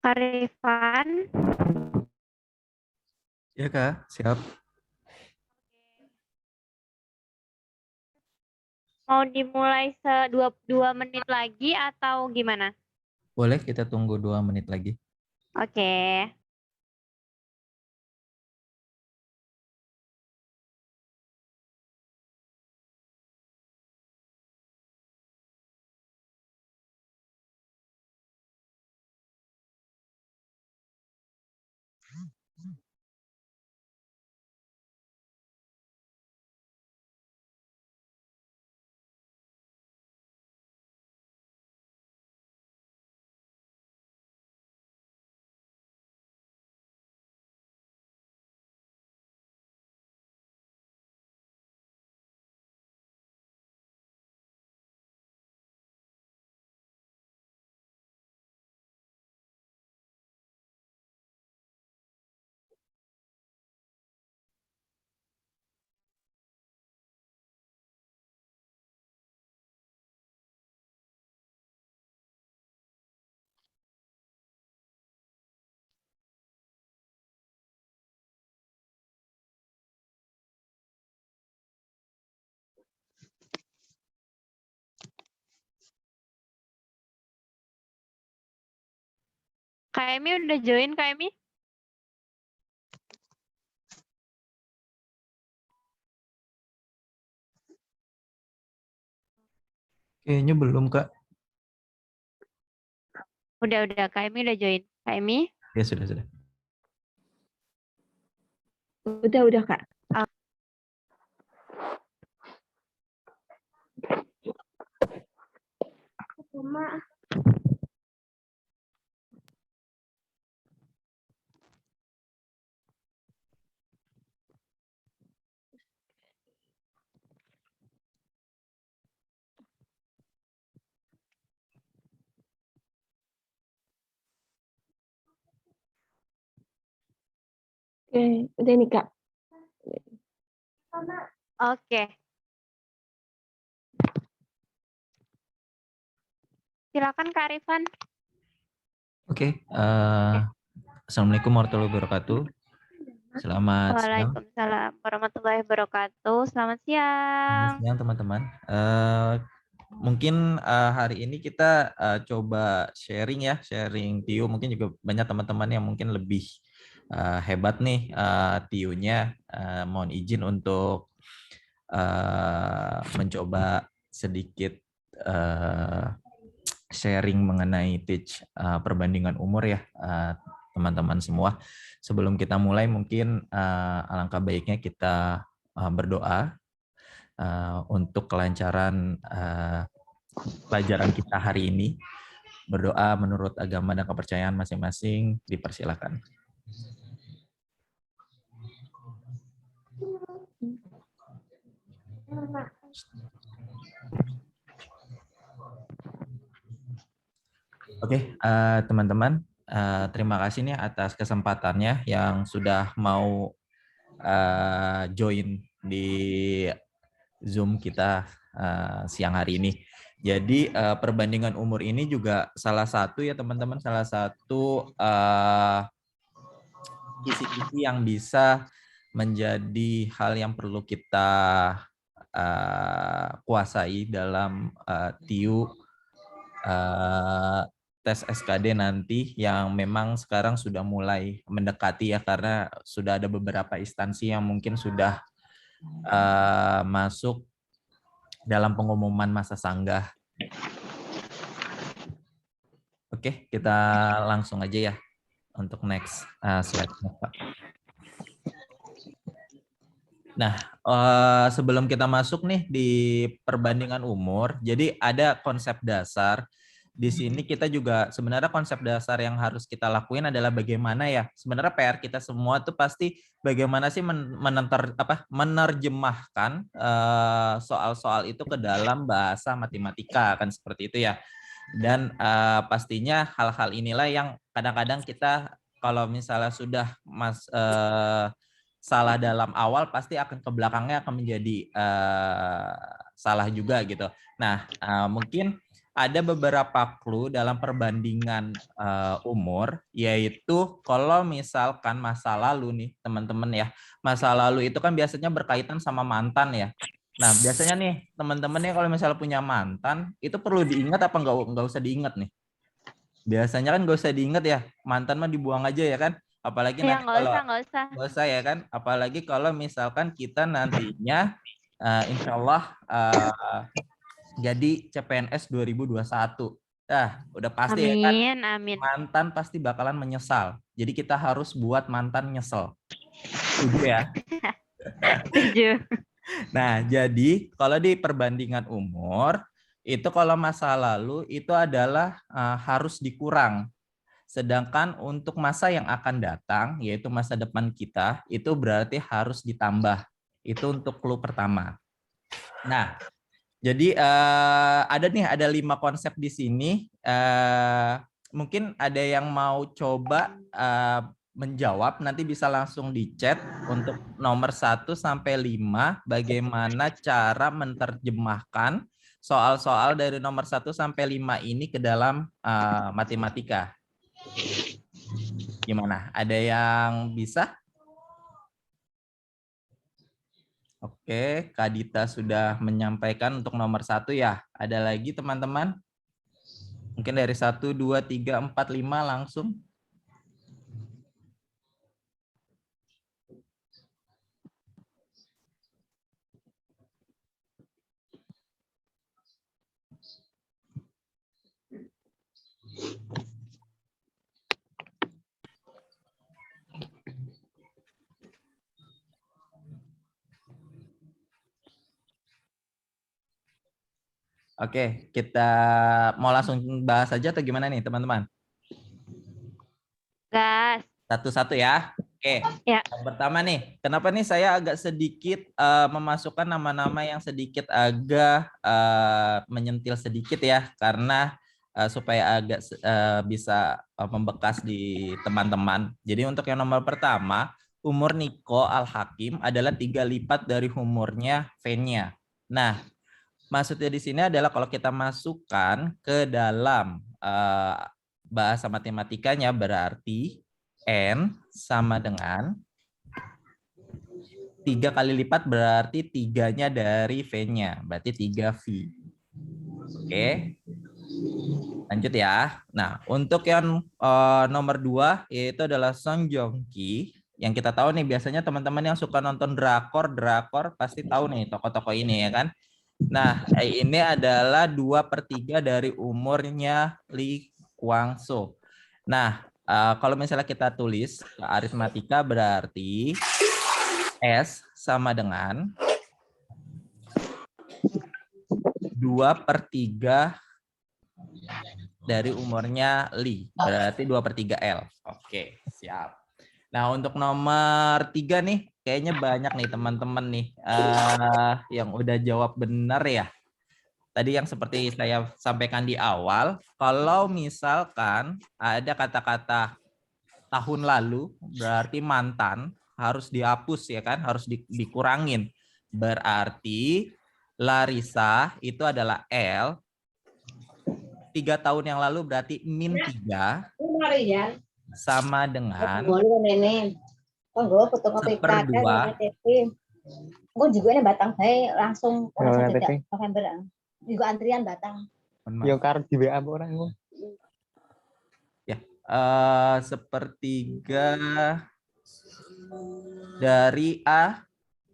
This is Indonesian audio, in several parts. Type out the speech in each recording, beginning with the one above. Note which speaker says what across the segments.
Speaker 1: Karifan.
Speaker 2: Ya Kak, siap.
Speaker 1: Mau dimulai 2 menit lagi atau gimana?
Speaker 2: Boleh kita tunggu 2 menit lagi.
Speaker 1: Oke. Kak Emi udah join, Kak Emi?
Speaker 2: Kayaknya belum Kak.
Speaker 1: Udah, Kak Emi udah join. Kak Emi?
Speaker 2: Ya sudah.
Speaker 3: Udah Kak. Mama. Oke, udah nih Kak.
Speaker 1: Oke. Silakan Kak Arifan.
Speaker 2: Oke. Assalamualaikum warahmatullahi wabarakatuh. Selamat siang.
Speaker 1: Waalaikumsalam warahmatullahi wabarakatuh. Selamat siang.
Speaker 2: Selamat siang teman-teman. Mungkin hari ini kita coba sharing ya, sharing TIU. Mungkin juga banyak teman-teman yang mungkin lebih hebat nih TIU-nya. Mohon izin untuk mencoba sedikit sharing mengenai teach perbandingan umur ya teman-teman semua. Sebelum kita mulai mungkin alangkah baiknya kita berdoa untuk kelancaran pelajaran kita hari ini. Berdoa menurut agama dan kepercayaan masing-masing, dipersilakan. Oke, teman-teman, terima kasih nih atas kesempatannya yang sudah mau join di Zoom kita siang hari ini. Jadi perbandingan umur ini juga salah satu ya teman-teman, salah satu kisi-kisi yang bisa menjadi hal yang perlu kita kuasai dalam TIU tes SKD nanti yang memang sekarang sudah mulai mendekati ya, karena sudah ada beberapa instansi yang mungkin sudah masuk dalam pengumuman masa sanggah. Oke, kita langsung aja ya untuk next slide. Nah, sebelum kita masuk nih di perbandingan umur, jadi ada konsep dasar. Di sini kita juga sebenarnya konsep dasar yang harus kita lakuin adalah bagaimana ya. Sebenarnya PR kita semua tuh pasti bagaimana sih menerjemahkan soal-soal itu ke dalam bahasa matematika, kan seperti itu ya. Dan pastinya hal-hal inilah yang kadang-kadang kita kalau misalnya sudah salah dalam awal pasti akan ke belakangnya akan menjadi salah juga gitu. Nah, mungkin ada beberapa clue dalam perbandingan umur, yaitu kalau misalkan masa lalu nih teman-teman ya, masa lalu itu kan biasanya berkaitan sama mantan ya. Nah biasanya nih teman-teman nih kalau misalnya punya mantan, itu perlu diingat apa nggak usah diingat nih? Biasanya kan nggak usah diingat ya, mantan mah dibuang aja ya kan. Apalagi
Speaker 1: Ya
Speaker 2: nanti kalau
Speaker 1: nggak usah.
Speaker 2: nggak usah ya kan, apalagi kalau misalkan kita nantinya insya Allah jadi CPNS 2021. Udah pasti ya kan,
Speaker 1: Amin, amin.
Speaker 2: mantan pasti bakalan menyesal. Jadi kita harus buat mantan nyesel. Setuju ya?
Speaker 1: Setuju.
Speaker 2: Nah, jadi kalau di perbandingan umur, itu kalau masa lalu itu adalah harus dikurang. Sedangkan untuk masa yang akan datang, yaitu masa depan kita, itu berarti harus ditambah. Itu untuk clue pertama. Nah, jadi ada 5 konsep di sini. Mungkin ada yang mau coba menjawab, nanti bisa langsung di chat untuk nomor 1 sampai 5 bagaimana cara menerjemahkan soal-soal dari nomor 1 sampai 5 ini ke dalam matematika. Gimana? Ada yang bisa? Oke, Kak Dita sudah menyampaikan untuk nomor 1 ya. Ada lagi teman-teman? Mungkin dari 1, 2, 3, 4, 5 langsung. Oke, kita mau langsung bahas aja atau gimana nih teman-teman?
Speaker 1: Gas.
Speaker 2: Satu-satu ya. Oke.
Speaker 1: Ya.
Speaker 2: Yang pertama nih, kenapa nih saya agak sedikit memasukkan nama-nama yang sedikit agak menyentil sedikit ya, karena supaya agak bisa membekas di teman-teman. Jadi untuk yang nomor pertama, umur Niko Al-Hakim adalah 3 lipat dari umurnya Fenya. Nah, maksudnya di sini adalah kalau kita masukkan ke dalam bahasa matematikanya berarti N sama dengan 3 kali lipat berarti 3-nya dari V-nya. Berarti 3V. Oke. Lanjut ya. Nah, untuk yang nomor 2 yaitu adalah Song Joong Ki. Yang kita tahu nih biasanya teman-teman yang suka nonton drakor pasti tahu nih tokoh-tokoh ini ya kan. Nah, ini adalah 2/3 dari umurnya Lee Kwang Soo. Nah, kalau misalnya kita tulis aritmatika berarti S sama dengan 2/3 dari umurnya Lee. Berarti 2/3 L. Oke, siap. Nah, untuk nomor 3 nih, kayaknya banyak nih teman-teman nih yang udah jawab benar ya. Tadi yang seperti saya sampaikan di awal, kalau misalkan ada kata-kata tahun lalu, berarti mantan harus dihapus ya kan, harus dikurangin. Berarti Larissa itu adalah L, 3 tahun yang lalu berarti min 3 sama dengan 1/2.
Speaker 4: Gue juga ini batang saya langsung November juga antrian batang.
Speaker 5: Yo karo di WA orang gue.
Speaker 2: Ya, 1/3 dari A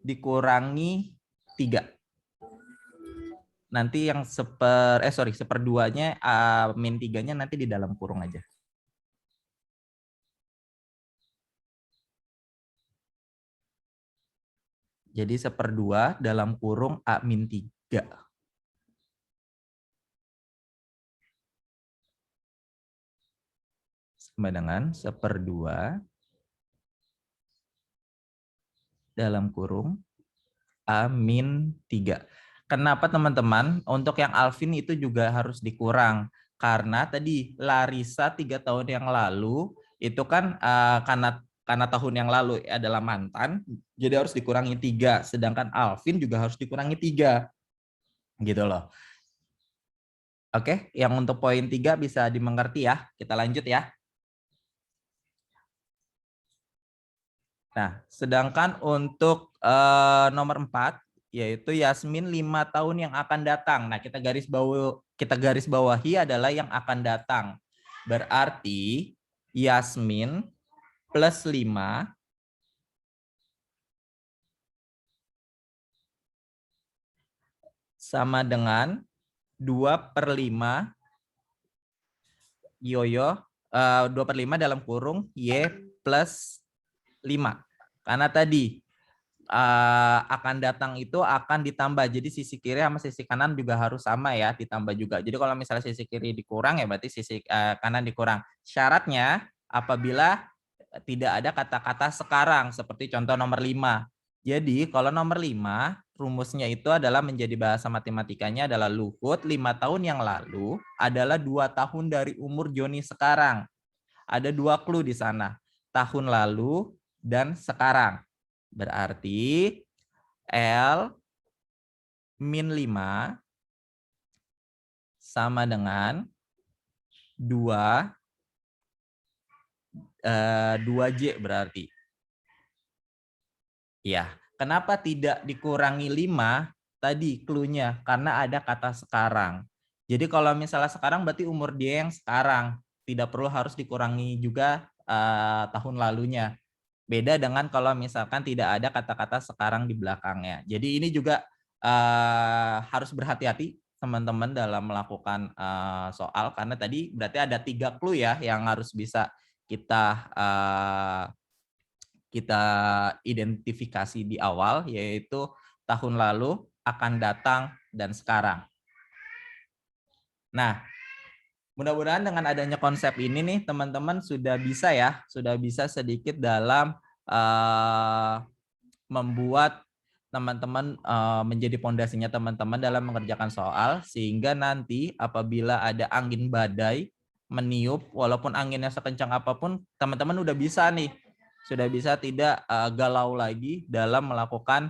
Speaker 2: dikurangi 3. Nanti yang 1/2-nya min 3-nya nanti di dalam kurung aja. Jadi 1/2 dalam kurung A min 3. Sama dengan 1/2 dalam kurung A min 3. Kenapa teman-teman? Untuk yang Alvin itu juga harus dikurang. Karena tadi Larissa 3 tahun yang lalu itu kan karena tahun yang lalu adalah mantan, jadi harus dikurangi 3. Sedangkan Alvin juga harus dikurangi 3. Gitu loh. Oke, yang untuk poin 3 bisa dimengerti ya. Kita lanjut ya. Nah, sedangkan untuk nomor 4 yaitu Yasmin 5 tahun yang akan datang. Nah, kita garis bawahi adalah yang akan datang. Berarti Yasmin plus 5 sama dengan 2/5 Yoyo, 2/5 dalam kurung Y plus 5. Karena tadi akan datang itu akan ditambah. Jadi sisi kiri sama sisi kanan juga harus sama ya, ditambah juga. Jadi kalau misalnya sisi kiri dikurang ya berarti sisi kanan dikurang. Syaratnya apabila tidak ada kata-kata sekarang seperti contoh nomor 5. Jadi kalau nomor 5 rumusnya itu adalah menjadi bahasa matematikanya adalah Luhut 5 tahun yang lalu adalah 2 tahun dari umur Joni sekarang. Ada 2 clue di sana. Tahun lalu dan sekarang. Berarti L min 5 sama dengan 2J berarti. Ya, kenapa tidak dikurangi 5 tadi clue-nya? Karena ada kata sekarang. Jadi kalau misalnya sekarang berarti umur dia yang sekarang. Tidak perlu harus dikurangi juga tahun lalunya. Beda dengan kalau misalkan tidak ada kata-kata sekarang di belakangnya. Jadi ini juga harus berhati-hati teman-teman dalam melakukan soal. Karena tadi berarti ada 3 clue ya yang harus bisa kita identifikasi di awal, yaitu tahun lalu, akan datang, dan sekarang. Nah, mudah-mudahan dengan adanya konsep ini nih, teman-teman sudah bisa sedikit dalam membuat teman-teman menjadi pondasinya teman-teman dalam mengerjakan soal, sehingga nanti apabila ada angin badai meniup, walaupun anginnya sekencang apapun, teman-teman udah bisa nih, sudah bisa tidak galau lagi dalam melakukan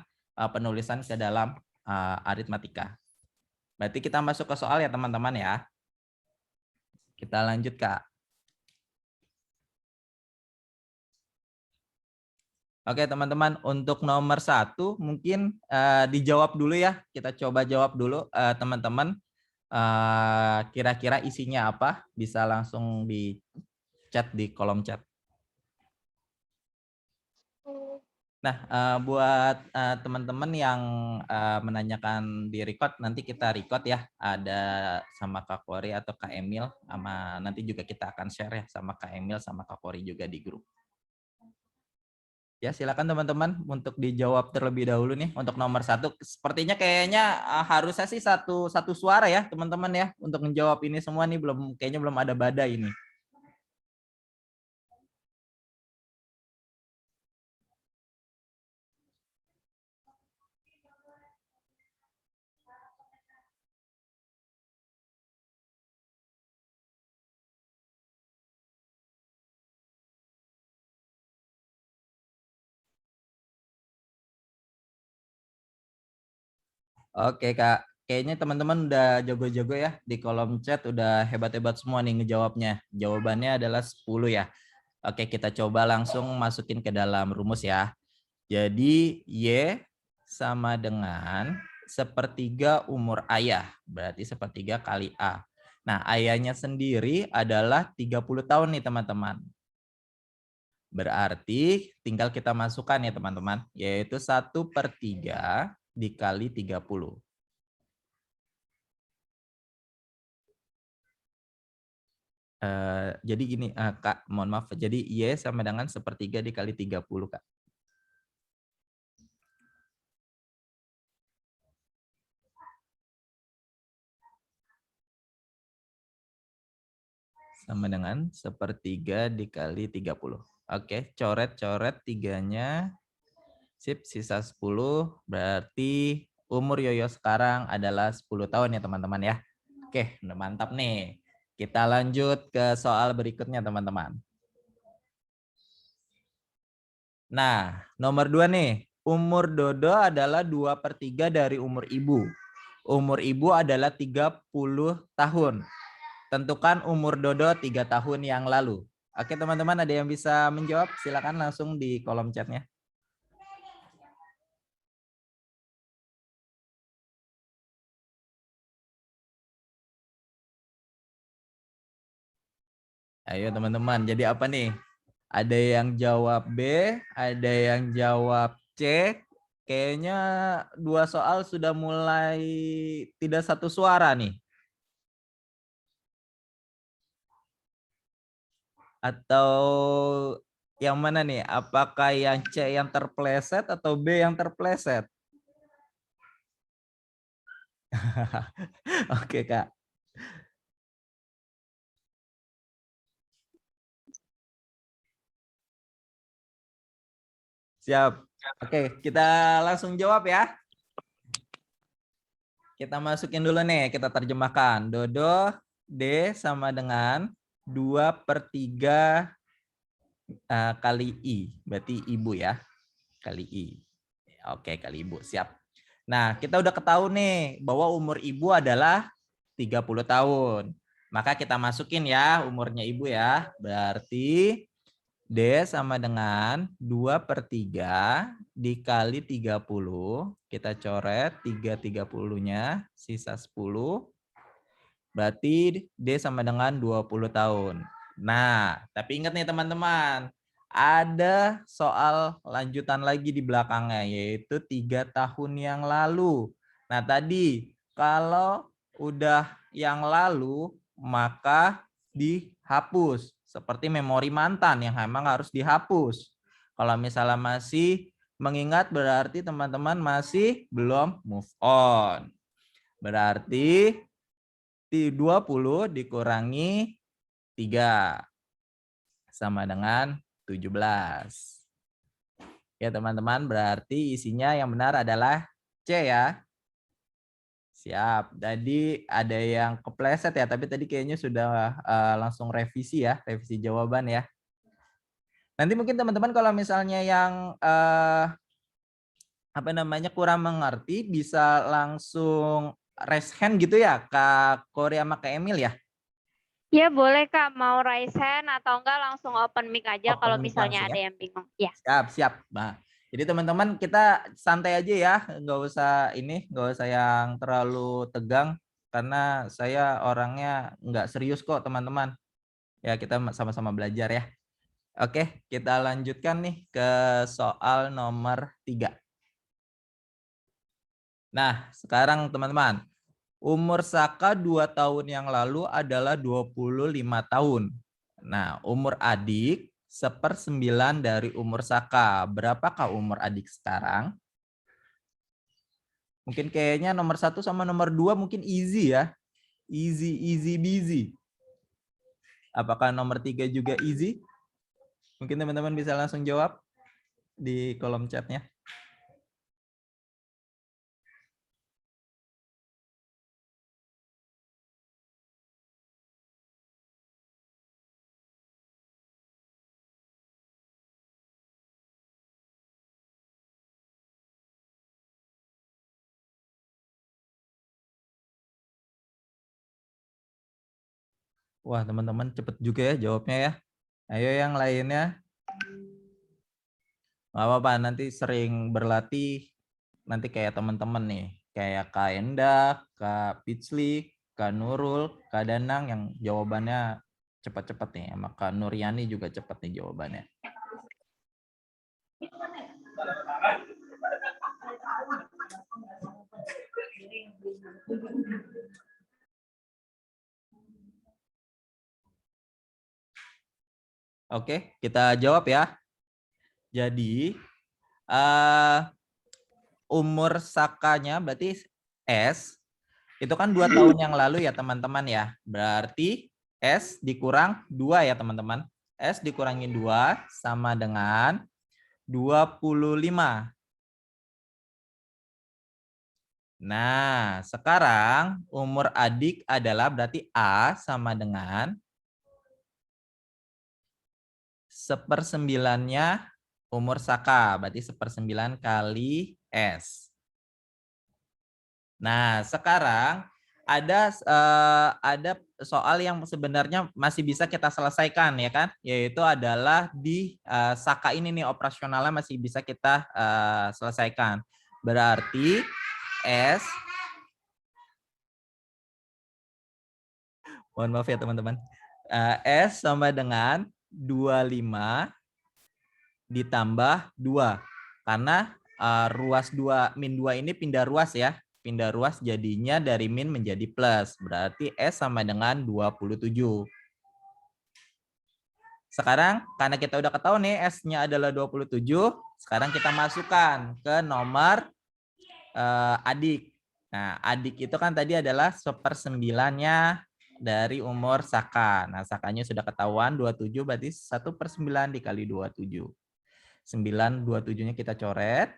Speaker 2: penulisan ke dalam aritmatika. Berarti kita masuk ke soal ya teman-teman ya. Kita lanjut Kak. Oke teman-teman, untuk nomor 1 mungkin dijawab dulu ya. Kita coba jawab dulu teman-teman. Kira-kira isinya apa? Bisa langsung di chat di kolom chat. Nah, buat teman-teman yang menanyakan di record, nanti kita record ya. Ada sama Kak Kori atau Kak Emil, sama nanti juga kita akan share ya sama Kak Emil sama Kak Kori juga di grup. Ya, silakan teman-teman untuk dijawab terlebih dahulu nih untuk nomor 1. Sepertinya kayaknya harusnya sih satu suara ya teman-teman ya untuk menjawab ini semua nih, kayaknya belum ada badai ini. Oke Kak, kayaknya teman-teman udah jago-jago ya di kolom chat, udah hebat-hebat semua nih ngejawabnya. Jawabannya adalah 10 ya. Oke, kita coba langsung masukin ke dalam rumus ya. Jadi Y sama dengan sepertiga umur ayah, berarti sepertiga kali A. Nah, ayahnya sendiri adalah 30 tahun nih teman-teman. Berarti tinggal kita masukkan ya teman-teman, yaitu 1/3 dikali 30. Jadi gini Kak, mohon maaf. Jadi Y sama dengan 1/3 dikali 30 Kak. Sama dengan 1/3 dikali 30. Oke, coret-coret 3-nya. Sip, sisa 10. Berarti umur Yoyo sekarang adalah 10 tahun ya teman-teman ya. Oke, udah mantap nih. Kita lanjut ke soal berikutnya teman-teman. Nah, nomor 2 nih. Umur Dodo adalah 2/3 dari umur ibu. Umur ibu adalah 30 tahun. Tentukan umur Dodo 3 tahun yang lalu. Oke teman-teman, ada yang bisa menjawab? Silakan langsung di kolom chatnya. Ayo teman-teman, jadi apa nih? Ada yang jawab B, ada yang jawab C. Kayaknya 2 soal sudah mulai tidak satu suara nih. Atau yang mana nih? Apakah yang C yang terpleset atau B yang terpleset? Oke, Kak. Siap. Oke, kita langsung jawab ya. Kita masukin dulu nih, kita terjemahkan. Dodo D sama dengan 2/3 kali I. Berarti ibu ya. Kali I. Oke, kali ibu. Siap. Nah, kita udah ketahui nih bahwa umur ibu adalah 30 tahun. Maka kita masukin ya umurnya ibu ya. Berarti D sama dengan 2/3 dikali 30. Kita coret 3/30-nya, sisa 10. Berarti D sama dengan 20 tahun. Nah, tapi ingat nih teman-teman, ada soal lanjutan lagi di belakangnya, yaitu 3 tahun yang lalu. Nah, tadi kalau udah yang lalu, maka dihapus. Seperti memori mantan yang memang harus dihapus. Kalau misalnya masih mengingat, berarti teman-teman masih belum move on. Berarti 20 dikurangi 3 sama dengan 17. Ya teman-teman, berarti isinya yang benar adalah C ya. Siap. Tadi ada yang kepleset ya, tapi tadi kayaknya sudah langsung revisi ya, revisi jawaban ya. Nanti mungkin teman-teman kalau misalnya yang kurang mengerti bisa langsung raise hand gitu ya, Kak Korea sama Kak Emil ya.
Speaker 1: Ya boleh Kak, mau raise hand atau enggak langsung open mic aja
Speaker 2: Open
Speaker 1: kalau
Speaker 2: mic
Speaker 1: misalnya
Speaker 2: langsung
Speaker 1: ada
Speaker 2: ya.
Speaker 1: yang bingung. Ya.
Speaker 2: Siap. Nah, jadi teman-teman kita santai aja ya, nggak usah yang terlalu tegang karena saya orangnya nggak serius kok teman-teman. Ya kita sama-sama belajar ya. Oke, kita lanjutkan nih ke soal nomor 3. Nah, sekarang teman-teman, umur Saka 2 tahun yang lalu adalah 25 tahun. Nah, umur adik 1/9 dari umur Saka. Berapakah umur adik sekarang? Mungkin kayaknya nomor 1 sama nomor 2 mungkin easy ya. Easy busy. Apakah nomor 3 juga easy? Mungkin teman-teman bisa langsung jawab di kolom chatnya. Wah, teman-teman cepet juga ya jawabnya ya. Ayo yang lainnya. Nggak apa-apa, nanti sering berlatih. Nanti kayak teman-teman nih. Kayak Kak Endah, Kak Pitsli, Kak Nurul, Kak Danang yang jawabannya cepat-cepat nih. Sama Kak Nuryani juga cepat nih jawabannya. Oke, kita jawab ya. Jadi umur Sakanya berarti S itu kan 2 tahun yang lalu ya teman-teman ya. Berarti S dikurang 2 ya teman-teman. S dikurangi 2 sama dengan 25. Nah, sekarang umur adik adalah berarti A sama dengan 1/9-nya umur Saka. Berarti 1/9 kali S. Nah, sekarang ada soal yang sebenarnya masih bisa kita selesaikan ya kan, yaitu adalah di Saka ini nih, operasionalnya masih bisa kita selesaikan. Berarti S, mohon maaf ya teman-teman, S sama dengan 25 ditambah 2. Karena ruas 2 min 2 ini pindah ruas ya. Pindah ruas jadinya dari min menjadi plus. Berarti S sama dengan 27. Sekarang karena kita udah ketahui nih S-nya adalah 27, sekarang kita masukkan ke nomor adik. Nah, adik itu kan tadi adalah 1/9-nya dari umur Saka. Nah, Sakanya sudah ketahuan 27, berarti 1/9 dikali 27. 9, 27-nya kita coret.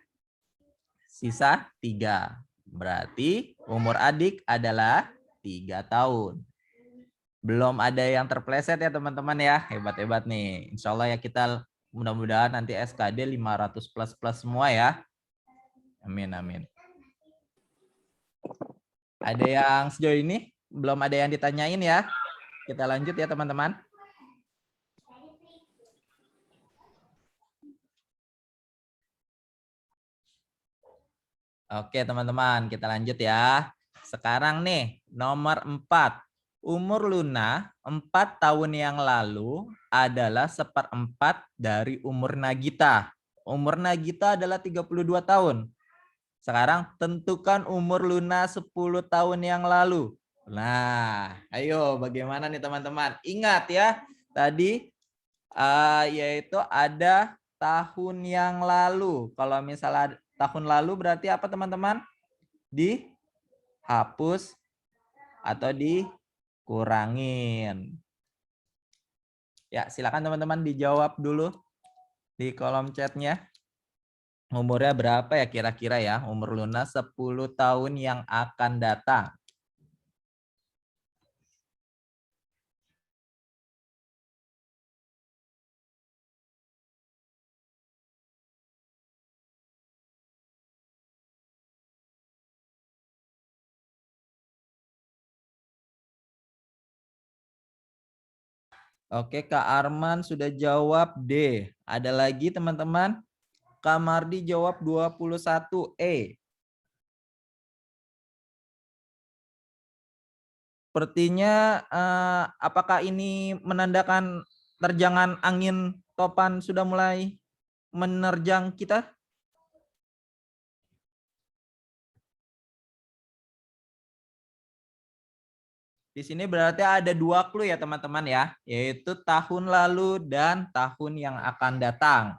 Speaker 2: Sisa 3. Berarti umur adik adalah 3 tahun. Belum ada yang terpleset ya teman-teman ya. Hebat-hebat nih. Insya Allah ya, kita mudah-mudahan nanti SKD 500 plus semua ya. Amin, amin. Ada yang sejauh ini belum ada yang ditanyain ya. Kita lanjut ya teman-teman. Oke teman-teman, kita lanjut ya. Sekarang nih nomor 4. Umur Luna 4 tahun yang lalu adalah 1/4 dari umur Nagita. Umur Nagita adalah 32 tahun. Sekarang tentukan umur Luna 10 tahun yang lalu. Nah, ayo bagaimana nih teman-teman? Ingat ya, tadi yaitu ada tahun yang lalu. Kalau misalnya tahun lalu berarti apa teman-teman? Dihapus atau dikurangin. Ya, silakan teman-teman dijawab dulu di kolom chatnya. Umurnya berapa ya kira-kira ya? Umur Luna 10 tahun yang akan datang. Oke, Kak Arman sudah jawab D. Ada lagi teman-teman? Kak Mardi jawab 21 E. Sepertinya apakah ini menandakan terjangan angin topan sudah mulai menerjang kita? Di sini berarti ada 2 clue ya teman-teman ya, yaitu tahun lalu dan tahun yang akan datang.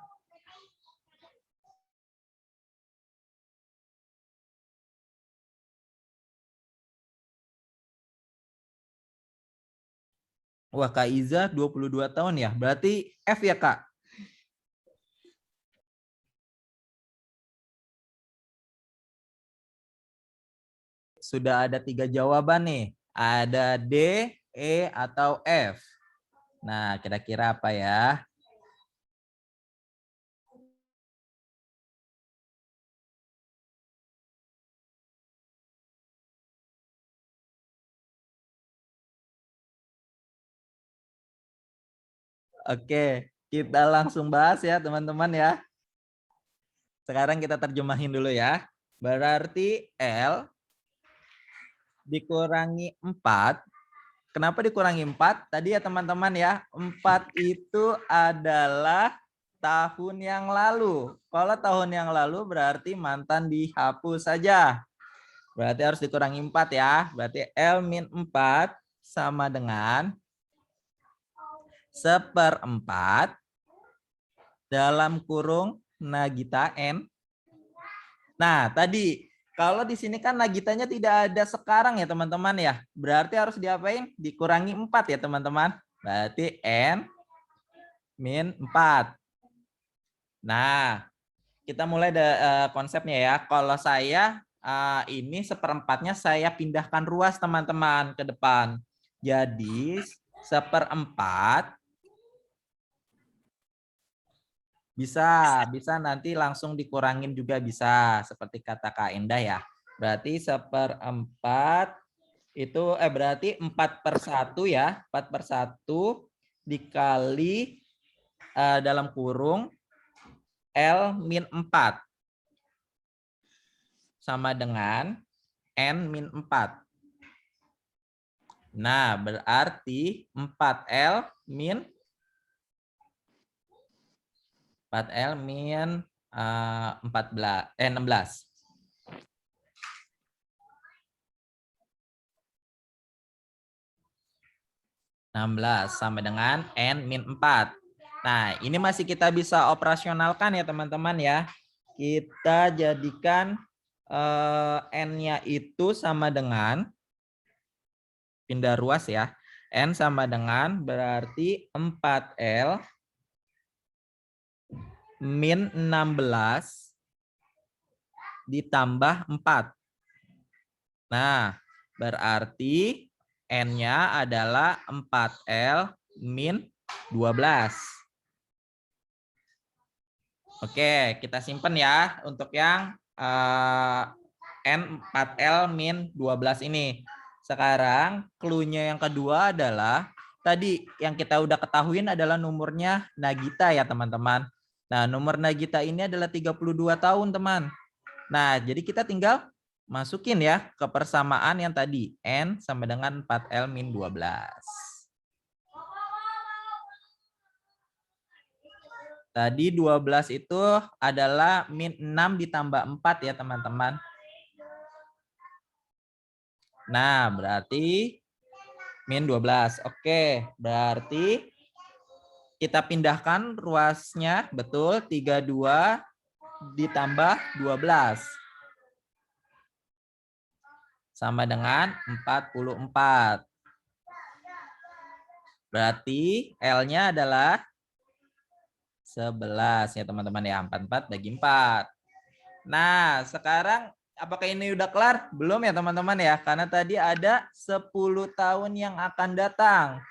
Speaker 2: Wah, Kak Iza 22 tahun ya, berarti F ya Kak? Sudah ada 3 jawaban nih, ada D, E, atau F. Nah, kira-kira apa ya? Oke, kita langsung bahas ya teman-teman ya. Sekarang kita terjemahin dulu ya. Berarti L dikurangi 4. Kenapa dikurangi 4? Tadi ya teman-teman ya, 4 itu adalah tahun yang lalu. Kalau tahun yang lalu berarti mantan dihapus saja. Berarti harus dikurangi 4 ya. Berarti L min 4 sama dengan 1/4 dalam kurung Nagita N. Nah, tadi kalau di sini kan Nagitanya tidak ada sekarang ya teman-teman ya. Berarti harus diapain? Dikurangi 4 ya teman-teman. Berarti N min 4. Nah, kita mulai konsepnya ya. Kalau saya ini 1/4-nya saya pindahkan ruas teman-teman ke depan. Jadi 1/4 bisa nanti langsung dikurangin juga bisa, seperti kata Kak Endah ya. Berarti 1/4 itu berarti 4/1 ya. 4/1 dikali dalam kurung L-4 sama dengan N-4. Nah, berarti 4L min 16. 16 sama dengan N-4. Nah, ini masih kita bisa operasionalkan ya teman-teman ya. Kita jadikan N-nya itu sama dengan, pindah ruas ya. N sama dengan berarti 4L min 16 ditambah 4. Nah, berarti N-nya adalah 4L min 12. Oke, kita simpan ya untuk yang N 4L min 12 ini. Sekarang clue-nya yang kedua adalah tadi yang kita udah ketahuin adalah nomornya Nagita ya teman-teman. Nah, nomor Nagita ini adalah 32 tahun teman. Nah, jadi kita tinggal masukin ya ke persamaan yang tadi. N sama dengan 4L min 12. Tadi 12 itu adalah min 6 ditambah 4 ya teman-teman. Nah, berarti min 12. Oke, berarti kita pindahkan ruasnya, betul, 32 ditambah 12. Sama dengan 44. Berarti L-nya adalah 11 ya teman-teman ya. 44 bagi 4. Nah, sekarang apakah ini udah kelar? Belum ya teman-teman ya. Karena tadi ada 10 tahun yang akan datang.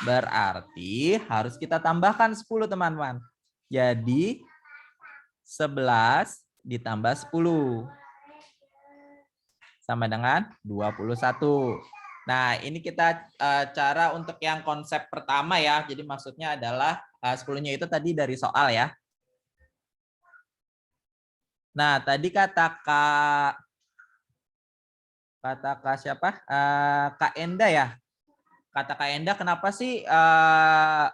Speaker 2: Berarti harus kita tambahkan 10 teman-teman. Jadi 11 ditambah 10. Sama dengan 21. Nah, ini kita cara untuk yang konsep pertama ya. Jadi maksudnya adalah 10-nya itu tadi dari soal ya. Nah, tadi kata Kak siapa? Kak Enda ya. Kata Kak Enda, kenapa sih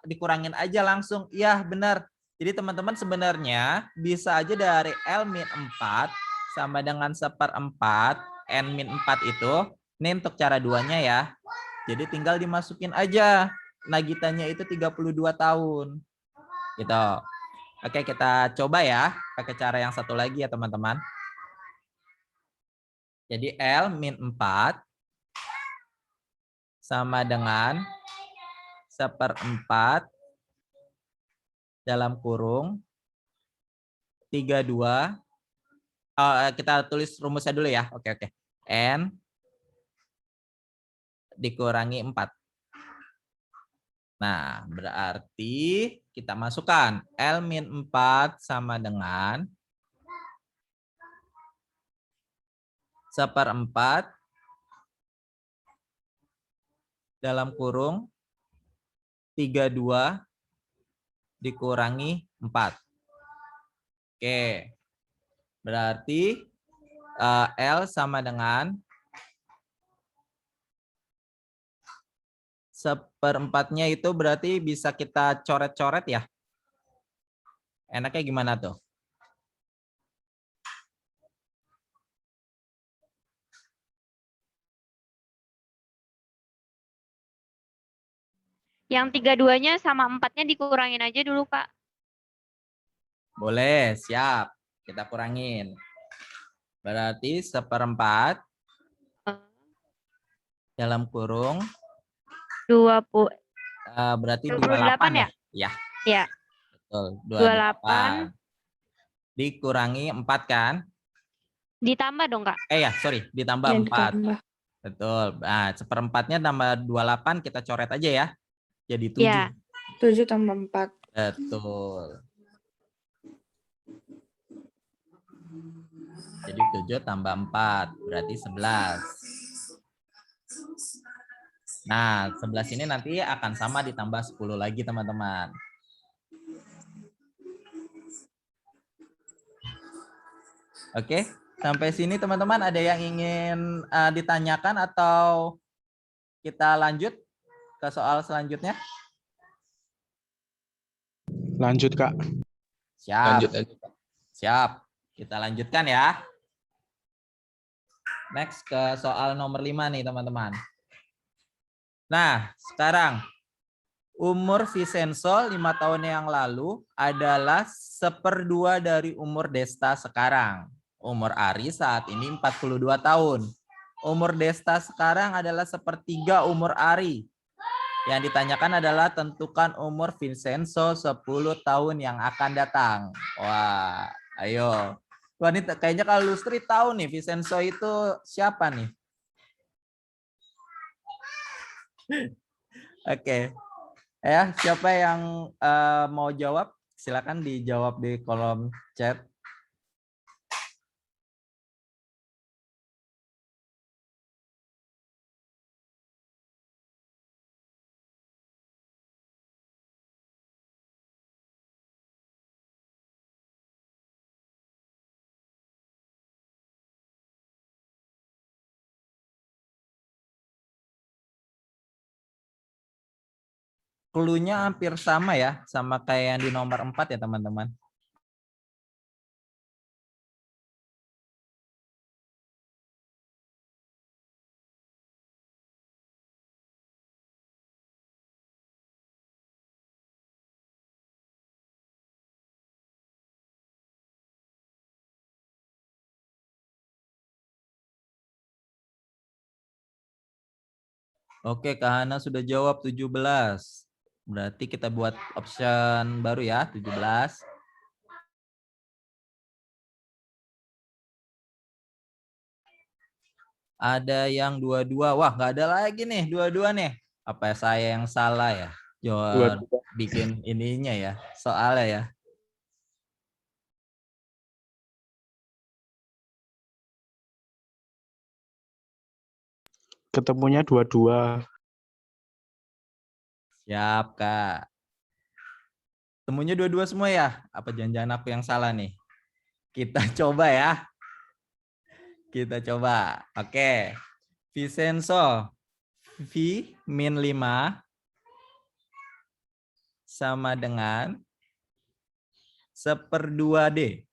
Speaker 2: dikurangin aja langsung? Iya, benar. Jadi teman-teman sebenarnya bisa aja dari L-4 sama dengan 1/4 N-4 itu. Ini untuk cara duanya ya. Jadi tinggal dimasukin aja. Nagitanya itu 32 tahun. Gitu. Oke, kita coba ya pakai cara yang satu lagi ya teman-teman. Jadi L-4 sama dengan 1/4 dalam kurung 32. Kita tulis rumusnya dulu ya. Oke. N dikurangi 4. Nah, berarti kita masukkan L-4 sama dengan 1/4 dalam kurung 32 dikurangi 4. Oke. Berarti L sama dengan 1/4-nya itu berarti bisa kita coret-coret ya. Enaknya gimana tuh?
Speaker 1: Yang 32-nya sama 4-nya dikurangin aja dulu, Kak.
Speaker 2: Boleh, siap. Kita kurangin. Berarti 1/4 dalam kurung
Speaker 1: 20.
Speaker 2: Berarti
Speaker 1: 28
Speaker 2: 28 ya?
Speaker 1: Ya.
Speaker 2: Betul,
Speaker 1: 28
Speaker 2: dikurangi 4 kan?
Speaker 1: ditambah dong, Kak.
Speaker 2: Ya, sorry, ditambah 4.
Speaker 3: Ditambah.
Speaker 2: Betul. Nah, 1/4-nya tambah 28 kita coret aja ya. Jadi 7.
Speaker 1: Ya.
Speaker 3: 7 tambah 4.
Speaker 2: Betul. Jadi 7 tambah 4 berarti 11. Nah, 11 ini nanti akan sama ditambah 10 lagi, teman-teman. Oke, sampai sini teman-teman ada yang ingin ditanyakan atau kita lanjut ke soal selanjutnya?
Speaker 5: Lanjut, Kak.
Speaker 2: Siap.
Speaker 6: Lanjut aja.
Speaker 2: Siap. Kita lanjutkan ya. Next ke soal nomor 5 nih, teman-teman. Nah, sekarang umur Vincenzo 5 tahun yang lalu adalah 1/2 dari umur Desta sekarang. Umur Ari saat ini 42 tahun. Umur Desta sekarang adalah 1/3 umur Ari. Yang ditanyakan adalah tentukan umur Vincenzo 10 tahun yang akan datang. Wah, ayo. Wah, ini kayaknya kalau Lustri tahu nih Vincenzo itu siapa nih? Oke. Ya, siapa yang mau jawab? Silakan dijawab di kolom chat. Cluenya hampir sama ya, sama kayak yang di nomor 4 ya teman-teman. Oke, Kak Hana sudah jawab 17. Berarti kita buat option baru ya, 17. Ada yang 22. Wah, nggak ada lagi nih 22 nih. Apa saya yang salah ya? Jawab bikin ininya ya, soalnya ya.
Speaker 5: Ketemunya 22.
Speaker 2: Siap, Kak. Temunya 22 semua ya? Apa jangan-jangan aku yang salah nih? Kita coba ya. Kita coba. Oke. Vincenzo V min 5 sama dengan 1/2D.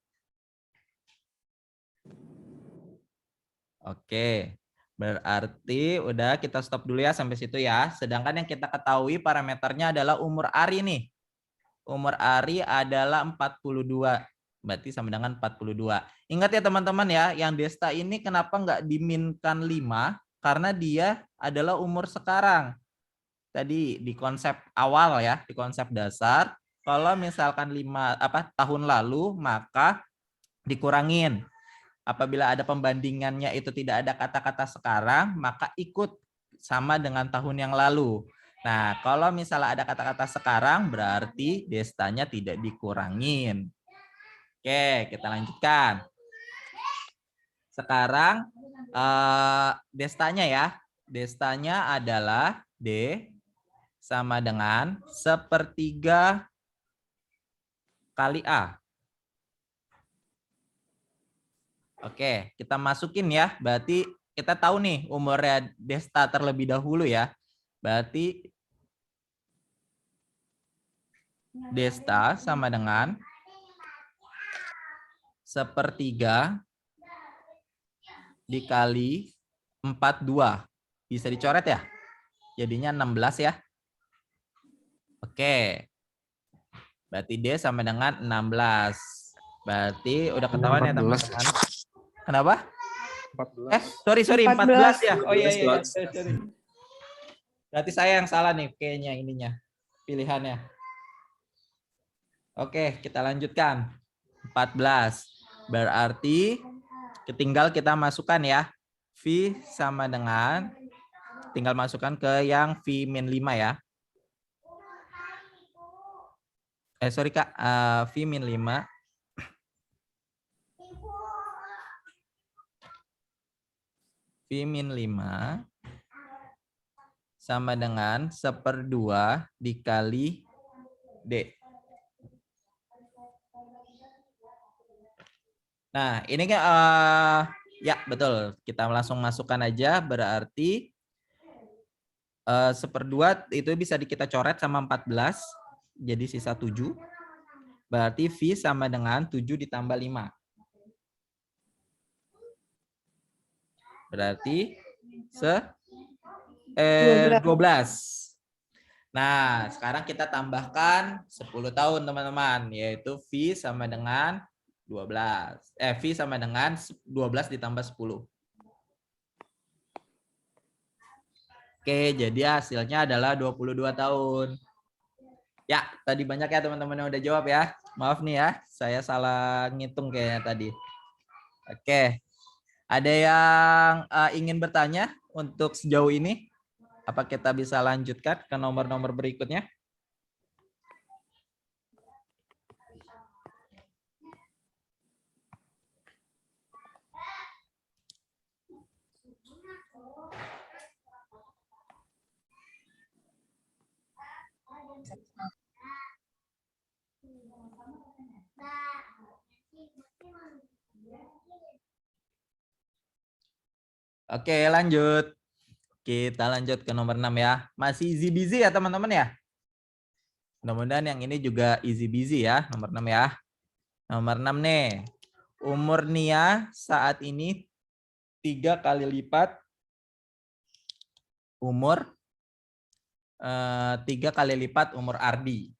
Speaker 2: Oke. Berarti udah kita stop dulu ya sampai situ ya. Sedangkan yang kita ketahui parameternya adalah umur Ari nih. Umur Ari adalah 42. Berarti sama dengan 42. Ingat ya teman-teman ya, yang Desta ini kenapa nggak diminkan 5? Karena dia adalah umur sekarang. Tadi di konsep awal ya, di konsep dasar, kalau misalkan 5 tahun lalu maka dikurangin. Apabila ada pembandingannya itu tidak ada kata-kata sekarang, maka ikut sama dengan tahun yang lalu. Nah, kalau misalnya ada kata-kata sekarang, berarti Destanya tidak dikurangin. Oke, kita lanjutkan. Sekarang Destanya ya. Destanya adalah D sama dengan 1/3 kali A. Oke, kita masukin ya. Berarti kita tahu nih umurnya Desta terlebih dahulu ya. Berarti Desta sama dengan 1/3 dikali 42. Bisa dicoret ya? Jadinya 16 ya. Oke. Berarti D sama dengan 16. Berarti udah ketahuan ya teman-teman. Kenapa?
Speaker 5: 14.
Speaker 2: Sorry 14 ya. Oh iya. Sorry. Berarti saya yang salah nih kayaknya ininya. Pilihannya. Oke, kita lanjutkan. 14. Berarti tinggal kita masukkan ya. V sama dengan tinggal masukkan ke yang V min 5 ya. Sorry Kak, V min 5 V min 5 sama dengan 1/2 dikali D. Nah, ini kan ya betul. Kita langsung masukkan aja, berarti 1/2 itu bisa kita coret sama 14, jadi sisa 7. Berarti V sama dengan 7 ditambah 5. Berarti 12. Nah, sekarang kita tambahkan 10 tahun, teman-teman, yaitu V sama dengan 12. V sama dengan 12 ditambah 10. Oke, jadi hasilnya adalah 22 tahun. Ya, tadi banyak ya teman-teman yang udah jawab ya. Maaf nih ya, saya salah ngitung kayaknya tadi. Oke. Ada yang ingin bertanya untuk sejauh ini? Apa kita bisa lanjutkan ke nomor-nomor berikutnya? Oke, lanjut. Kita lanjut ke nomor 6 ya. Masih easy busy ya teman-teman ya? Mudah-mudahan yang ini juga easy busy ya, nomor 6 ya. Nomor 6 nih. Umur Nia saat ini 3 kali lipat umur 3 kali lipat umur Ardi.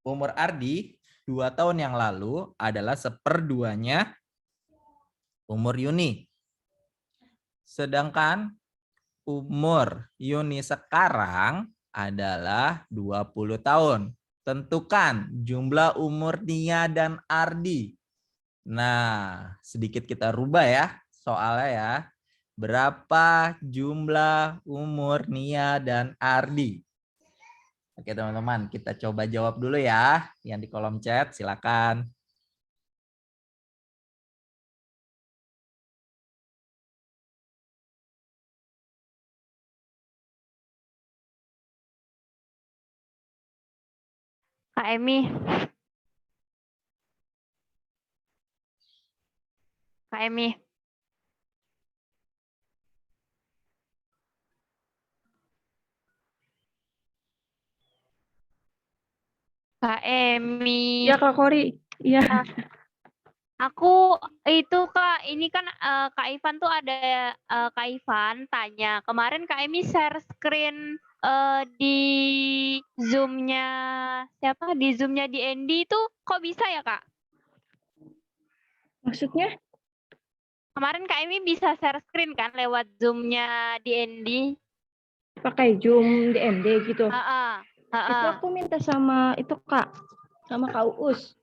Speaker 2: Umur Ardi 2 tahun yang lalu adalah 1/2-nya umur Yuni. Sedangkan umur Yuni sekarang adalah 20 tahun. Tentukan jumlah umur Nia dan Ardi. Nah, sedikit kita rubah ya soalnya ya. Berapa jumlah umur Nia dan Ardi? Oke teman-teman, kita coba jawab dulu ya. Yang di kolom chat, silakan.
Speaker 1: Kak Emi. Kak Emi. Kak Emi.
Speaker 3: Ya Kak Kori. Iya.
Speaker 1: Aku itu Kak, ini kan Kak Ivan tuh ada Kak Ivan tanya, kemarin Kak Emi share screen di Zoom-nya siapa? Di Zoom-nya di Andy itu kok bisa ya Kak?
Speaker 3: Maksudnya?
Speaker 1: Kemarin Kak Emi bisa share screen kan lewat Zoom-nya di Andy?
Speaker 3: Pakai Zoom DMD gitu. Itu aku minta sama itu Kak, sama Kak Uus.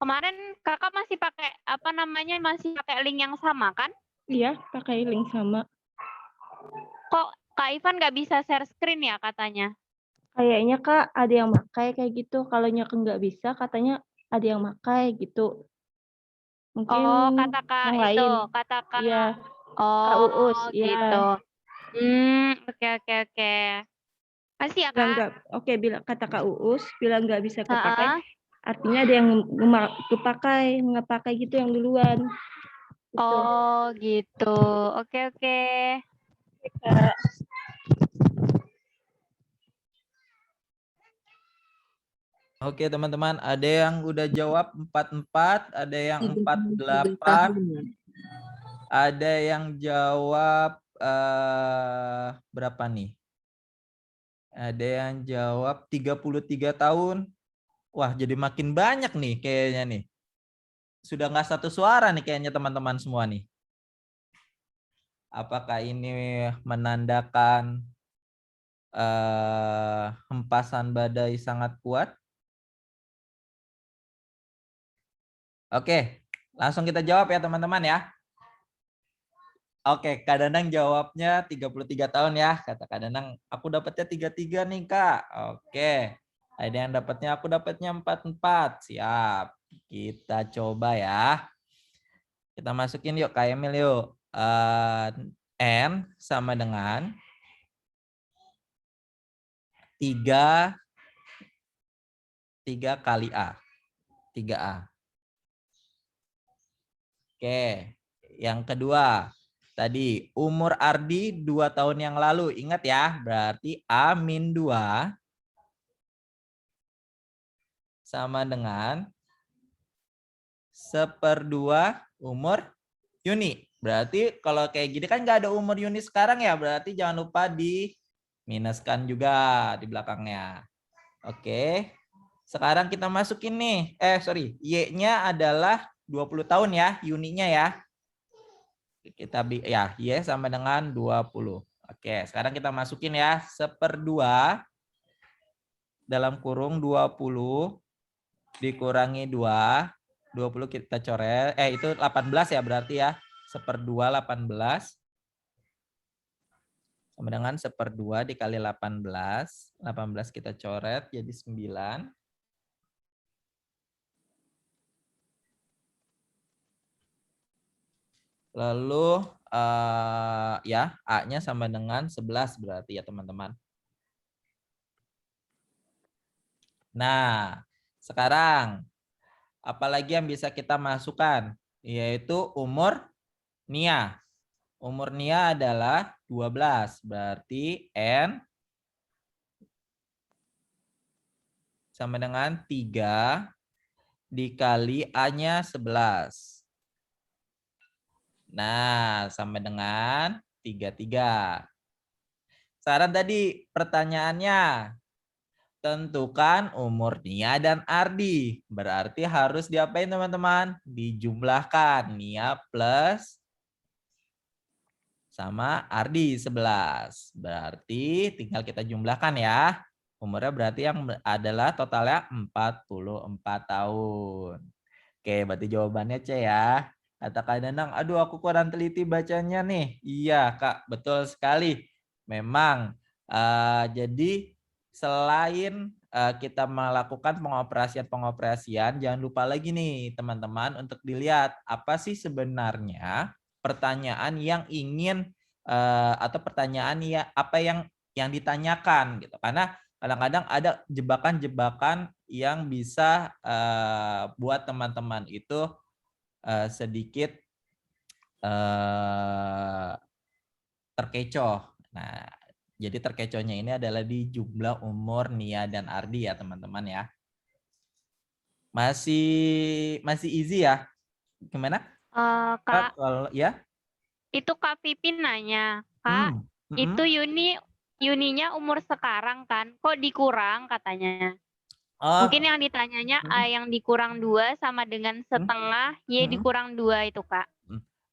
Speaker 1: Kemarin Kakak masih pakai apa namanya? Masih pakai link yang sama kan?
Speaker 3: Iya, pakai link sama.
Speaker 1: Kok Kak Ivan nggak bisa share screen ya katanya?
Speaker 3: Kayaknya Kak ada yang pakai kayak gitu. Kalau nyaka nggak bisa, katanya ada yang pakai gitu. Mungkin
Speaker 1: kata Kak
Speaker 3: yang
Speaker 1: itu,
Speaker 3: lain.
Speaker 1: kata Kak.
Speaker 3: Iya. Kak Uus,
Speaker 1: gitu.
Speaker 3: Iya.
Speaker 1: Oke. Masih ya
Speaker 3: Bilang
Speaker 1: Kak?
Speaker 3: nggak, oke, bilang kata Kak Uus, bilang nggak bisa kepakai. Artinya ada yang ngepakai gitu yang duluan. Gitu.
Speaker 1: Gitu. Oke.
Speaker 3: Kak.
Speaker 2: Oke teman-teman, ada yang udah jawab 44, ada yang 48, ada yang jawab berapa nih? Ada yang jawab 33 tahun. Wah, jadi makin banyak nih kayaknya nih. Sudah nggak satu suara nih kayaknya teman-teman semua nih. Apakah ini menandakan hempasan badai sangat kuat? Oke, langsung kita jawab ya teman-teman ya. Oke, Kak Danang jawabnya 33 tahun ya. Kata Kak Danang, aku dapatnya 33 nih Kak. Oke, ada yang dapatnya, aku dapatnya 44. Siap, kita coba ya. Kita masukin yuk Kak Emil yuk. N sama dengan 3 kali A. 3A. Oke. Yang kedua. Tadi umur Ardi 2 tahun yang lalu. Ingat ya. Berarti A-2 sama dengan 1/2 umur Yuni. Berarti kalau kayak gini kan nggak ada umur Yuni sekarang ya. Berarti jangan lupa diminuskan juga di belakangnya. Oke. Sekarang kita masukin nih. Y-nya adalah 20 tahun ya. Yuninya ya. Kita ya, Y sama dengan 20. Oke, sekarang kita masukin ya. 1/2 dalam kurung 20 dikurangi 2. 20 kita coret. Itu 18 ya berarti ya. 1/2 18. Sama dengan 1/2 dikali 18. 18 kita coret jadi 9. Lalu ya A-nya sama dengan 11 berarti ya teman-teman. Nah, sekarang apalagi yang bisa kita masukkan? Yaitu umur Nia. Umur Nia adalah 12. Berarti N sama dengan 3 dikali A-nya 11. Nah, sama dengan 33. Saran tadi pertanyaannya, tentukan umur Nia dan Ardi. Berarti harus diapain teman-teman? Dijumlahkan. Nia plus sama Ardi 11. Berarti tinggal kita jumlahkan ya. Umurnya berarti yang adalah totalnya 44 tahun. Oke, berarti jawabannya C ya. Kata Kak Danang, aduh aku kurang teliti bacanya nih. Iya Kak, betul sekali. Memang, jadi selain kita melakukan pengoperasian, jangan lupa lagi nih teman-teman untuk dilihat apa sih sebenarnya pertanyaan yang ingin atau pertanyaan ya apa yang ditanyakan gitu. Karena kadang-kadang ada jebakan-jebakan yang bisa buat teman-teman itu sedikit terkecoh. Nah, jadi terkecohnya ini adalah di jumlah umur Nia dan Ardi ya teman-teman ya. Masih easy ya? Gimana?
Speaker 1: Kak,
Speaker 2: Kalau ya?
Speaker 1: itu Kak Pipin nanya, Kak, itu Yuninya umur sekarang kan, kok dikurang katanya? Mungkin yang ditanyanya yang dikurang 2 sama dengan setengah Y dikurang 2 itu Kak.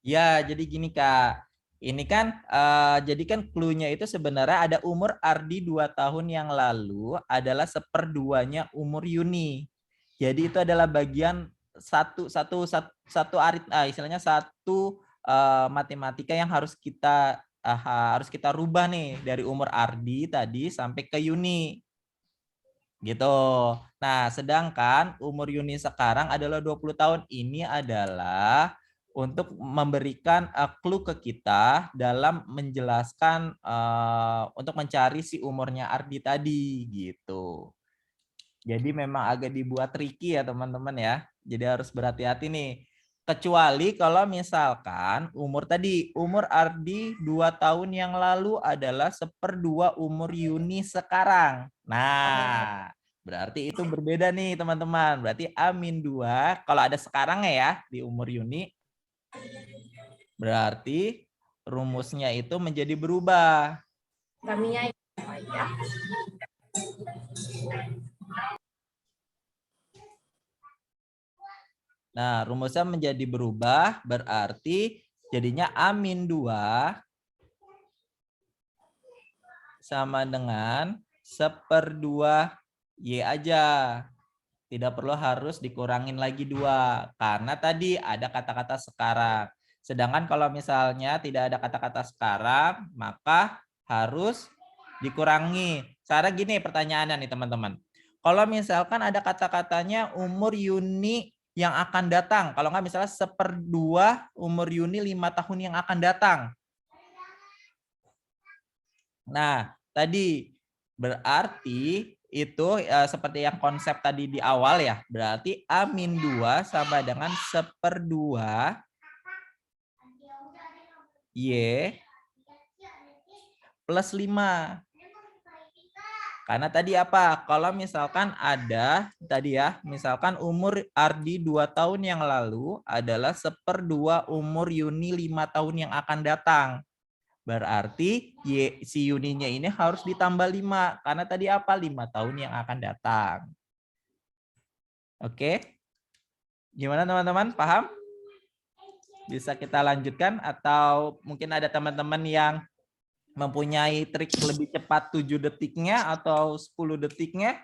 Speaker 2: Ya, jadi gini Kak. Ini kan jadi kan clue-nya itu sebenarnya ada umur Ardi 2 tahun yang lalu adalah 1/2-nya umur Yuni. Jadi itu adalah bagian istilahnya satu matematika yang harus kita rubah nih dari umur Ardi tadi sampai ke Yuni. Gitu. Nah, sedangkan umur Yuni sekarang adalah 20 tahun. Ini adalah untuk memberikan clue ke kita dalam menjelaskan untuk mencari si umurnya Ardi tadi gitu. Jadi memang agak dibuat tricky ya teman-teman ya. Jadi harus berhati-hati nih. Kecuali kalau misalkan umur Ardi 2 tahun yang lalu adalah 1/2 umur Yuni sekarang. Nah, berarti itu berbeda nih teman-teman. Berarti A-2 kalau ada sekarang ya di umur Yuni. Berarti rumusnya itu menjadi berubah. Nah, rumusnya menjadi berubah, berarti jadinya A-2 sama dengan 1/2 Y aja. Tidak perlu harus dikurangin lagi 2. Karena tadi ada kata-kata sekarang. Sedangkan kalau misalnya tidak ada kata-kata sekarang, maka harus dikurangi. Cara gini pertanyaannya nih teman-teman. Kalau misalkan ada kata-katanya umur Yuni yang akan datang. Kalau nggak misalnya 1/2 umur Yuni 5 tahun yang akan datang. Nah, tadi berarti itu seperti yang konsep tadi di awal ya. Berarti A-2 sama dengan 1/2 Y plus 5. Karena tadi apa? Kalau misalkan ada tadi ya, misalkan umur Ardi 2 tahun yang lalu adalah 1/2 umur Yuni 5 tahun yang akan datang. Berarti si Yuninya ini harus ditambah 5. Karena tadi apa? 5 tahun yang akan datang. Oke? Gimana teman-teman? Paham? Bisa kita lanjutkan atau mungkin ada teman-teman yang mempunyai trik lebih cepat 7 detiknya atau 10 detiknya,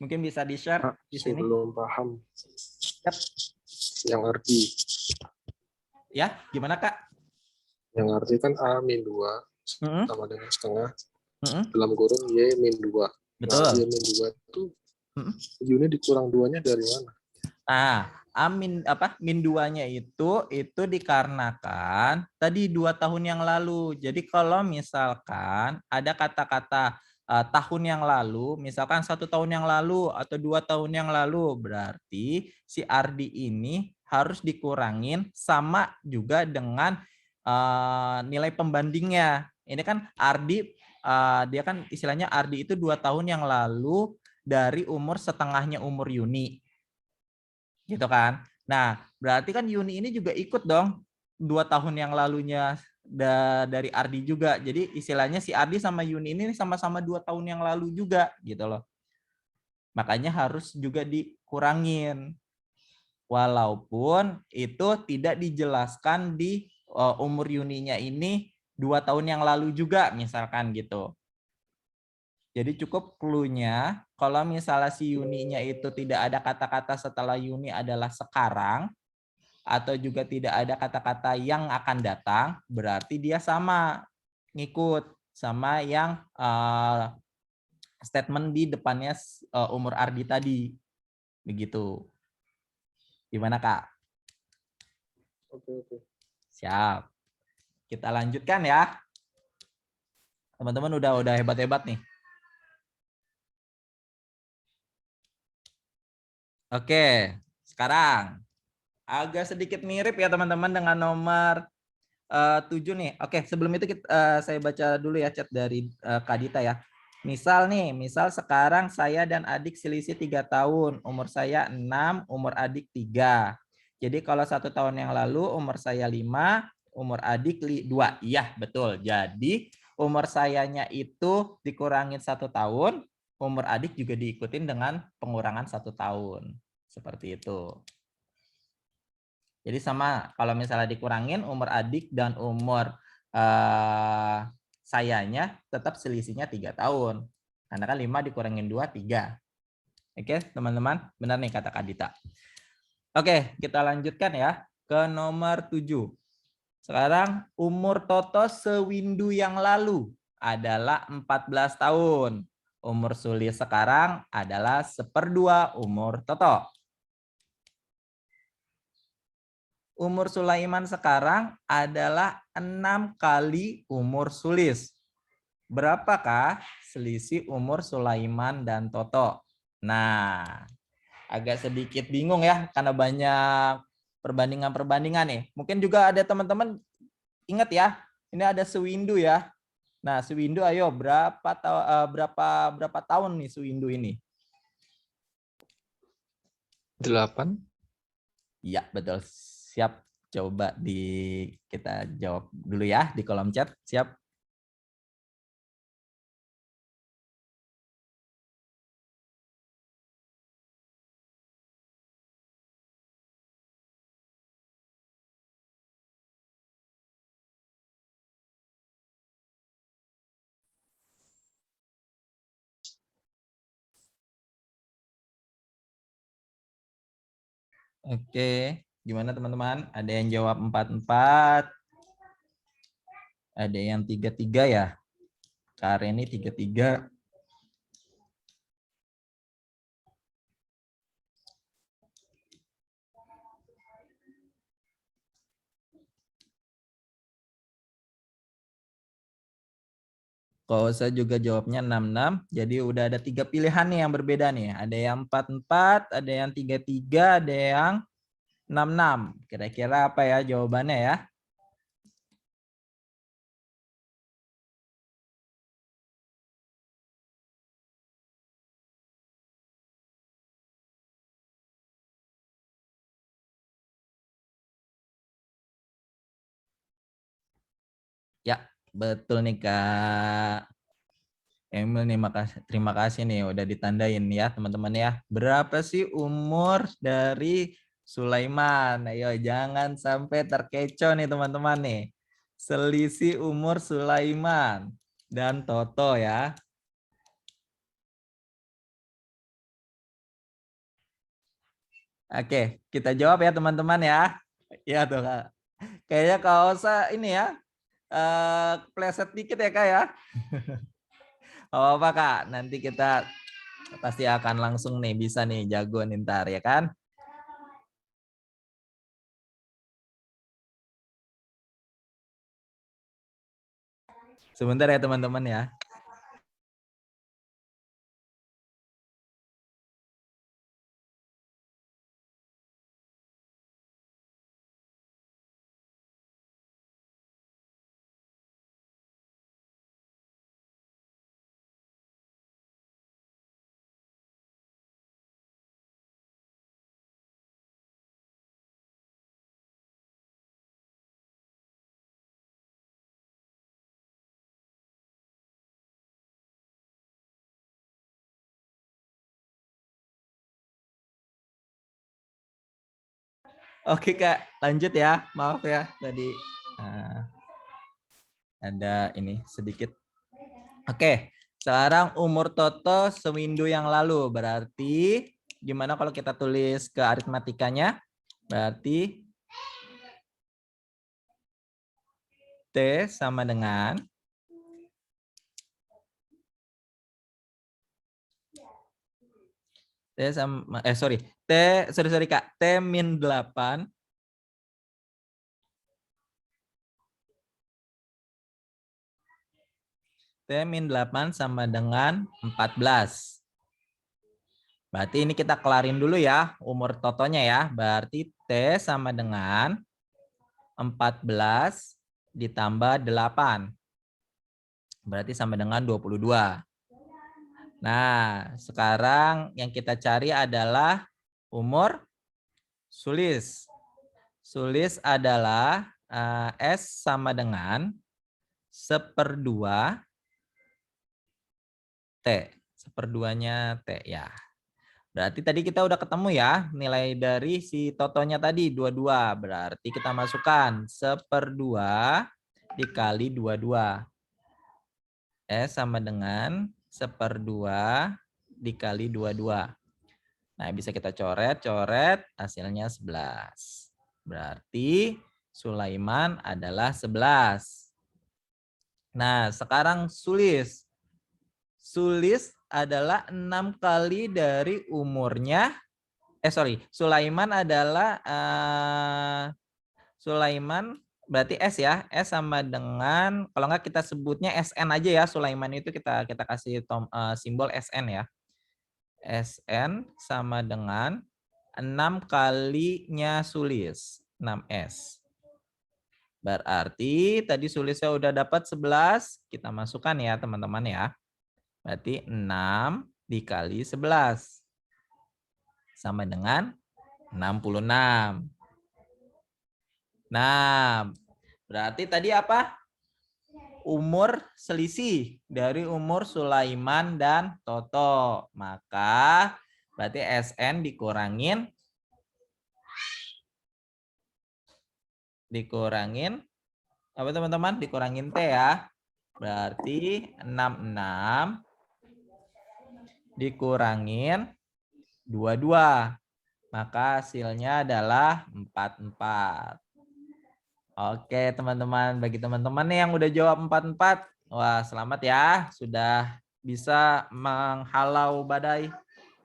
Speaker 2: mungkin bisa di-share di sini.
Speaker 5: Belum paham.
Speaker 2: Yep.
Speaker 5: Yang arti.
Speaker 2: Ya, gimana Kak?
Speaker 5: Yang arti kan A-2 sama dengan setengah. Dalam kurung Y-2.
Speaker 2: Betul.
Speaker 5: Nah, Y-2 itu Yuni dikurang 2-nya dari mana?
Speaker 2: Nah, min 2-nya itu dikarenakan tadi 2 tahun yang lalu. Jadi kalau misalkan ada kata-kata tahun yang lalu, misalkan 1 tahun yang lalu atau 2 tahun yang lalu, berarti si Ardi ini harus dikurangin sama juga dengan nilai pembandingnya. Ini kan Ardi, dia kan istilahnya Ardi itu 2 tahun yang lalu dari umur setengahnya umur Yuni. Gitu kan. Nah, berarti kan Yuni ini juga ikut dong 2 tahun yang lalunya dari Ardi juga. Jadi istilahnya si Ardi sama Yuni ini sama-sama 2 tahun yang lalu juga gitu loh. Makanya harus juga dikurangin. Walaupun itu tidak dijelaskan di umur Yuninya ini 2 tahun yang lalu juga misalkan gitu. Jadi cukup clue-nya kalau misalnya si Yuninya itu tidak ada kata-kata setelah Yuni adalah sekarang atau juga tidak ada kata-kata yang akan datang, berarti dia sama ngikut sama yang statement di depannya umur Ardi tadi. Begitu. Gimana Kak?
Speaker 5: Oke.
Speaker 2: Siap. Kita lanjutkan ya. Teman-teman udah hebat-hebat nih. Oke, sekarang agak sedikit mirip ya teman-teman dengan nomor 7 nih. Oke, sebelum itu saya baca dulu ya chat dari Kak Dita ya. Misal sekarang saya dan adik selisih 3 tahun, umur saya 6, umur adik 3. Jadi kalau 1 tahun yang lalu umur saya 5, umur adik 2. Iya, betul. Jadi umur sayanya itu dikurangin 1 tahun, umur adik juga diikutin dengan pengurangan 1 tahun. Seperti itu. Jadi sama, kalau misalnya dikurangin umur adik dan umur sayanya tetap selisihnya 3 tahun. Karena kan 5 dikurangin 2, 3. Oke teman-teman, benar nih kata Kak Dita. Oke, kita lanjutkan ya ke nomor 7. Sekarang umur Toto sewindu yang lalu adalah 14 tahun. Umur Sulis sekarang adalah 1/2 umur Toto. Umur Sulaiman sekarang adalah 6 kali umur Sulis. Berapakah selisih umur Sulaiman dan Toto? Nah, agak sedikit bingung ya karena banyak perbandingan-perbandingan nih. Mungkin juga ada teman-teman ingat ya, ini ada sewindu ya. Nah, sewindu ayo berapa tahun nih sewindu ini?
Speaker 5: 8.
Speaker 2: Iya, betul. Siap, coba kita jawab dulu ya di kolom chat. Siap. Oke, gimana teman-teman? Ada yang jawab 4-4. Ada yang 3-3 ya. Kak Reni 3-3. Kausa juga jawabnya 66. Jadi udah ada 3 pilihan nih yang berbeda nih. Ada yang 44, ada yang 33, ada yang 66. Kira-kira apa ya jawabannya ya? Ya, betul nih Kak Emil nih, terima kasih nih udah ditandain ya teman-teman ya. Berapa sih umur dari Sulaiman? Ayo jangan sampai terkecoh nih teman-teman nih. Selisih umur Sulaiman dan Toto ya. Oke, kita jawab ya teman-teman ya. Ya tuh Kak. Kayaknya Kak Osa ini ya, pleset dikit ya Kak ya. Oh apa Kak, nanti kita pasti akan langsung nih bisa nih jago nih ntar ya kan. Sebentar ya teman-teman ya. Oke Kak, lanjut ya. Maaf ya tadi ada ini sedikit. Oke, sekarang umur Toto seminggu yang lalu. Berarti gimana kalau kita tulis ke aritmatikanya? Berarti T sama dengan T sama sorry Kak, T min 8 T min 8 sama dengan 14. Berarti ini kita kelarin dulu ya umur Totonya ya. Berarti T sama dengan 14 ditambah 8. Berarti sama dengan 22. Nah, sekarang yang kita cari adalah umur Sulis. Sulis adalah S sama dengan 1/2 T. 1/2-nya T ya. Berarti tadi kita udah ketemu ya nilai dari si Totonya tadi 22. Berarti kita masukkan 1/2 dikali 22. S sama dengan 1/2 dikali 22. Nah, bisa kita coret, hasilnya 11. Berarti Sulaiman adalah 11. Nah, sekarang Sulis. Sulis adalah 6 kali dari umurnya. Sulaiman adalah Sulaiman berarti S ya. S sama dengan, kalau nggak kita sebutnya SN aja ya. Sulaiman itu kita kasih simbol SN ya. SN sama dengan 6 kalinya Sulis, 6S. Berarti tadi Sulisnya udah dapat 11, kita masukkan ya teman-teman ya. Berarti 6 dikali 11 sama dengan 66. Nah, berarti tadi apa? Umur selisih dari umur Sulaiman dan Toto. Maka berarti SN dikurangin apa teman-teman? Dikurangin T ya. Berarti 66 dikurangin 22. Maka hasilnya adalah 44. Oke teman-teman, bagi teman-teman nih yang udah jawab 44, wah selamat ya, sudah bisa menghalau badai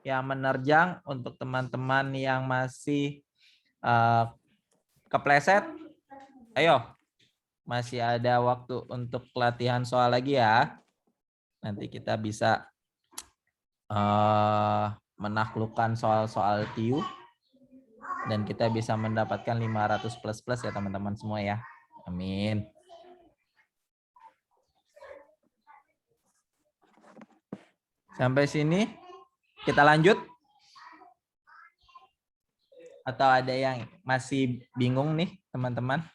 Speaker 2: yang menerjang. Untuk teman-teman yang masih kepleset, ayo masih ada waktu untuk latihan soal lagi ya. Nanti kita bisa menaklukkan soal-soal TIU dan kita bisa mendapatkan 500 plus ya teman-teman semua ya. Amin. Sampai sini kita lanjut. Atau ada yang masih bingung nih teman-teman?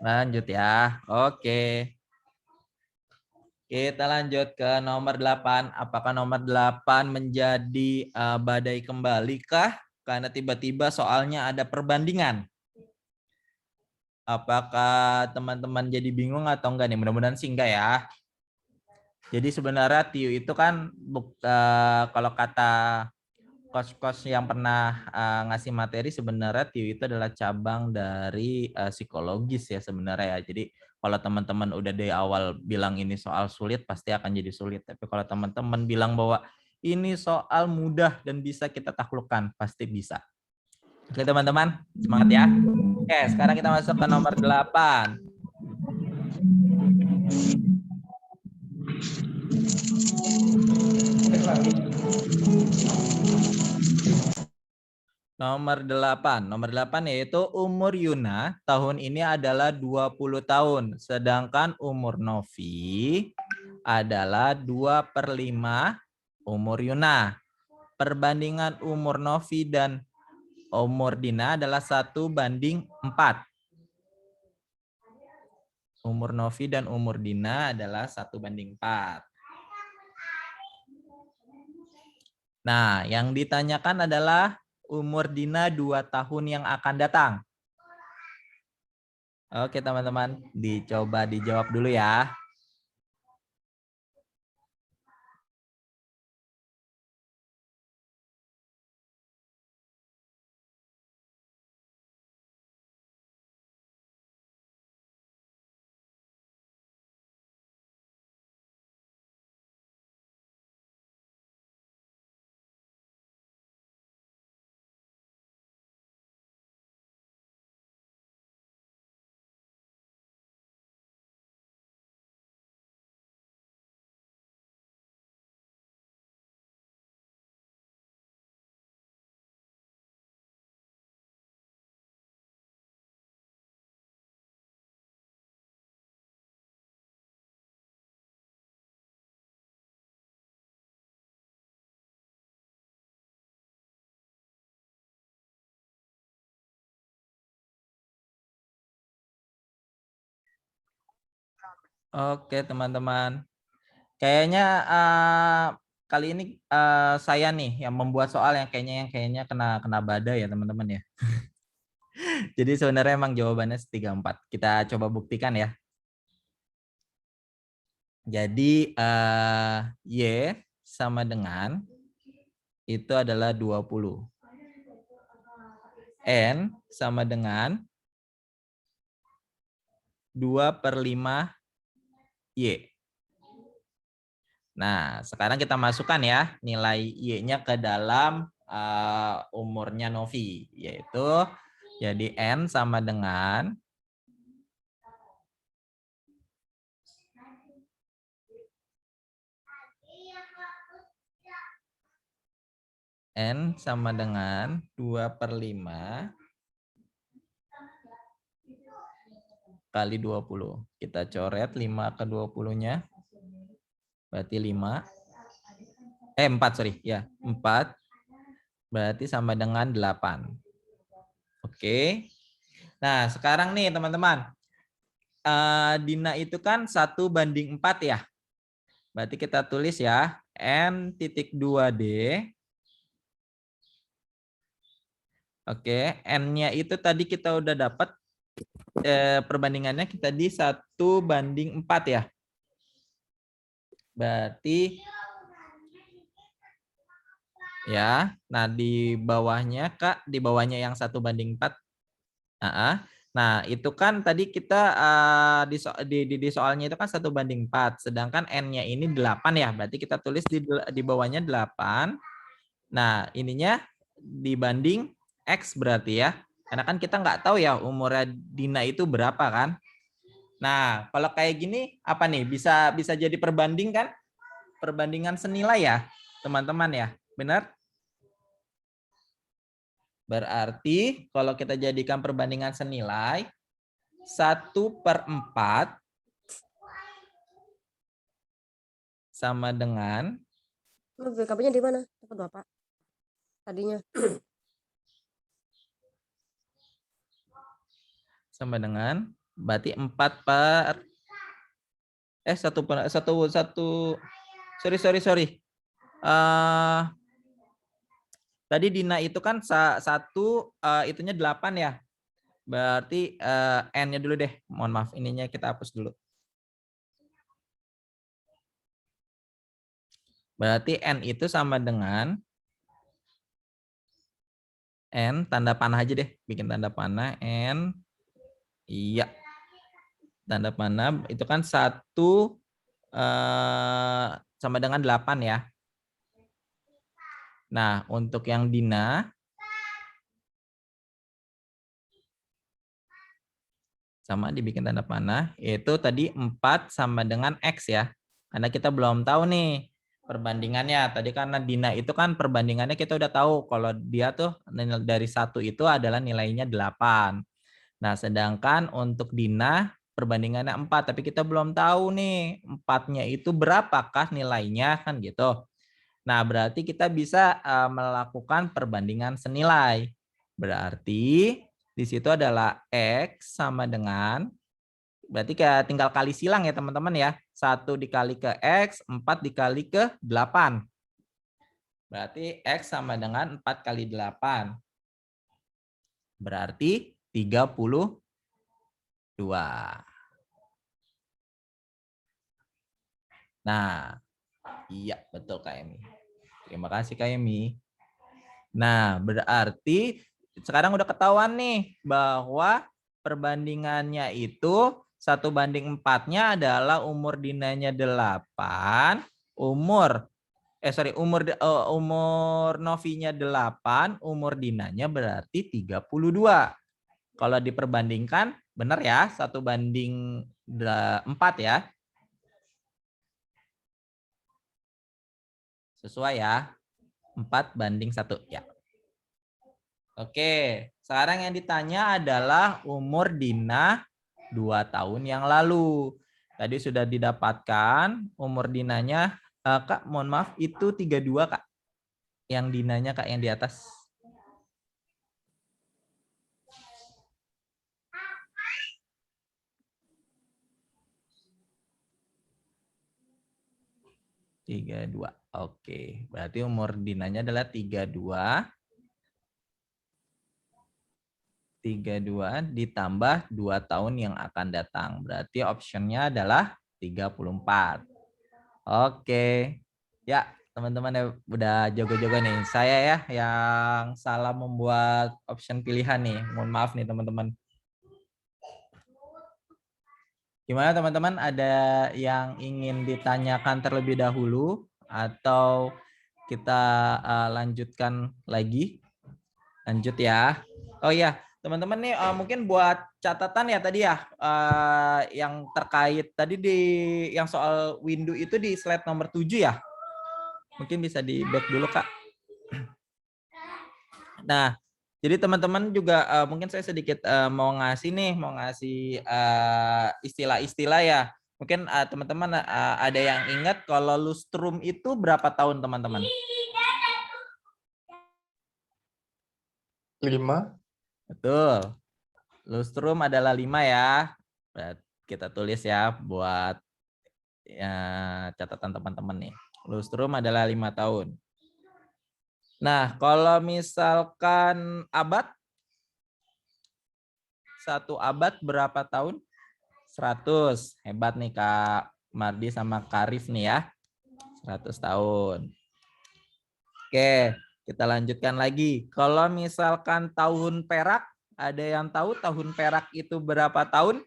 Speaker 2: Lanjut ya. Oke. Kita lanjut ke nomor 8. Apakah nomor 8 menjadi badai kembali kah? Karena tiba-tiba soalnya ada perbandingan. Apakah teman-teman jadi bingung atau enggak nih? Mudah-mudahan sih enggak ya. Jadi sebenarnya TIU itu kan kalau kata kos-kos yang pernah ngasih materi, sebenarnya TIU itu adalah cabang dari psikologis ya sebenarnya ya. Jadi kalau teman-teman udah dari awal bilang ini soal sulit, pasti akan jadi sulit. Tapi kalau teman-teman bilang bahwa ini soal mudah dan bisa kita taklukkan, pasti bisa. Oke teman-teman, semangat ya. Oke, sekarang kita masuk ke nomor 8. Nomor 8 yaitu umur Yuna tahun ini adalah 20 tahun. Sedangkan umur Novi adalah 2/5 umur Yuna. Perbandingan umur Novi dan umur Dina adalah 1/4. Umur Novi dan umur Dina adalah 1/4. Nah, yang ditanyakan adalah umur Dina 2 tahun yang akan datang. Oke teman-teman, dicoba dijawab dulu ya. Oke teman-teman, kayaknya kali ini saya nih yang membuat soal yang kayaknya kena badai ya teman-teman ya. Jadi sebenarnya emang jawabannya 3/4. Kita coba buktikan ya. Jadi Y sama dengan itu adalah 20. N sama dengan 2/5 Y. Nah, sekarang kita masukkan ya nilai Y-nya ke dalam umurnya Novi, yaitu jadi N sama dengan N sama dengan 2/5 kali 20. Kita coret 5 ke 20-nya. Berarti 4 sorry ya. 4 berarti sama dengan 8. Oke. Nah, sekarang nih teman-teman. Dina itu kan 1/4 ya. Berarti kita tulis ya N.2D. Oke, N-nya itu tadi kita udah dapat perbandingannya kita di 1/4 ya. Berarti ya, nah di bawahnya Kak, di bawahnya yang 1/4. Nah, itu kan tadi kita di soalnya itu kan 1/4, sedangkan N-nya ini 8 ya. Berarti kita tulis di bawahnya 8. Nah, ininya dibanding X berarti ya. Karena kan kita nggak tahu ya umurnya Dina itu berapa kan. Nah, kalau kayak gini apa nih? Bisa jadi perbanding kan? Perbandingan senilai ya, teman-teman ya. Benar? Berarti kalau kita jadikan perbandingan senilai 1/4 sama dengan
Speaker 6: BKB-nya di mana? Dapat Bapak. Tadinya.
Speaker 2: sama dengan berarti 4 per sorry. Tadi Dina itu kan itunya 8 ya. Berarti N-nya dulu deh. Mohon maaf, ininya kita hapus dulu. Berarti N itu sama dengan N, tanda panah aja deh. Bikin tanda panah N. Iya. Tanda panah itu kan 1 sama dengan 8 ya. Nah, untuk yang Dina sama dibikin tanda panah, yaitu tadi 4 sama dengan X ya. Karena kita belum tahu nih perbandingannya. Tadi karena Dina itu kan perbandingannya kita udah tahu kalau dia tuh dari 1 itu adalah nilainya 8. Nah, sedangkan untuk Dina perbandingannya 4, tapi kita belum tahu nih 4-nya itu berapakah nilainya kan gitu. Nah, berarti kita bisa melakukan perbandingan senilai. Berarti di situ adalah X sama dengan, berarti kayak tinggal kali silang ya teman-teman ya. 1 dikali ke X, 4 dikali ke 8. Berarti X sama dengan 4 kali 8. Berarti 32. Nah, iya betul Kak Emi. Terima kasih Kak Emi. Nah, berarti sekarang udah ketahuan nih bahwa perbandingannya itu 1/4-nya adalah umur Dinanya 8, umur Novinya 8, umur Dinanya berarti 32. Kalau diperbandingkan benar ya, 1/4 ya. Sesuai ya. 4/1 ya. Oke, sekarang yang ditanya adalah umur Dina 2 tahun yang lalu. Tadi sudah didapatkan umur Dinanya, Kak, mohon maaf, itu 32 Kak. Yang Dinanya Kak yang di atas. Tiga dua. Oke, berarti umur Dinanya adalah 32. 32 ditambah 2 tahun yang akan datang. Berarti optionnya adalah 34. Oke. Ya, teman-teman ya udah jago-jago nih. Saya ya yang salah membuat option pilihan nih. Mohon maaf nih teman-teman. Gimana teman-teman? Ada yang ingin ditanyakan terlebih dahulu atau kita lanjutkan lagi? Lanjut ya. Oh iya, teman-teman nih mungkin buat catatan ya tadi ya yang terkait tadi yang soal window itu di slide nomor 7 ya. Mungkin bisa di back dulu Kak. Nah, jadi teman-teman juga mungkin saya sedikit mau ngasih istilah-istilah ya. Mungkin teman-teman ada yang ingat kalau lustrum itu berapa tahun teman-teman?
Speaker 5: 5.
Speaker 2: Betul. Lustrum adalah 5 ya. Kita tulis ya buat catatan teman-teman nih. Lustrum adalah 5 tahun. Nah, kalau misalkan abad, 1 abad berapa tahun? 100. Hebat nih Kak Mardi sama Kak Arif nih ya. 100 tahun. Oke, kita lanjutkan lagi. Kalau misalkan tahun perak, ada yang tahu tahun perak itu berapa tahun?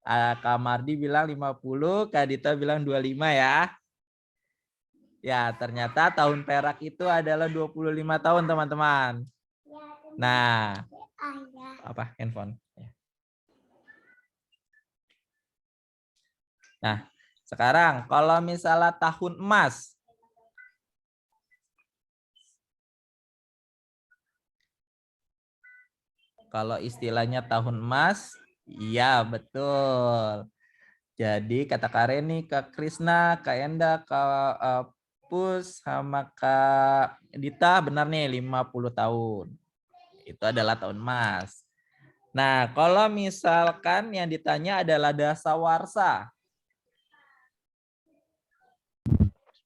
Speaker 2: Kak Mardi bilang 50, Kak Dita bilang 25 ya. Ya, ternyata tahun perak itu adalah 25 tahun, teman-teman. Nah, apa? Handphone. Nah, sekarang kalau misalnya tahun emas. Kalau istilahnya tahun emas, iya betul. Jadi kata Karen nih, Kak Krisna, Kak Enda, Kak Pus, sama Kak Dita benar nih 50 tahun. Itu adalah tahun emas. Nah, kalau misalkan yang ditanya adalah dasawarsa.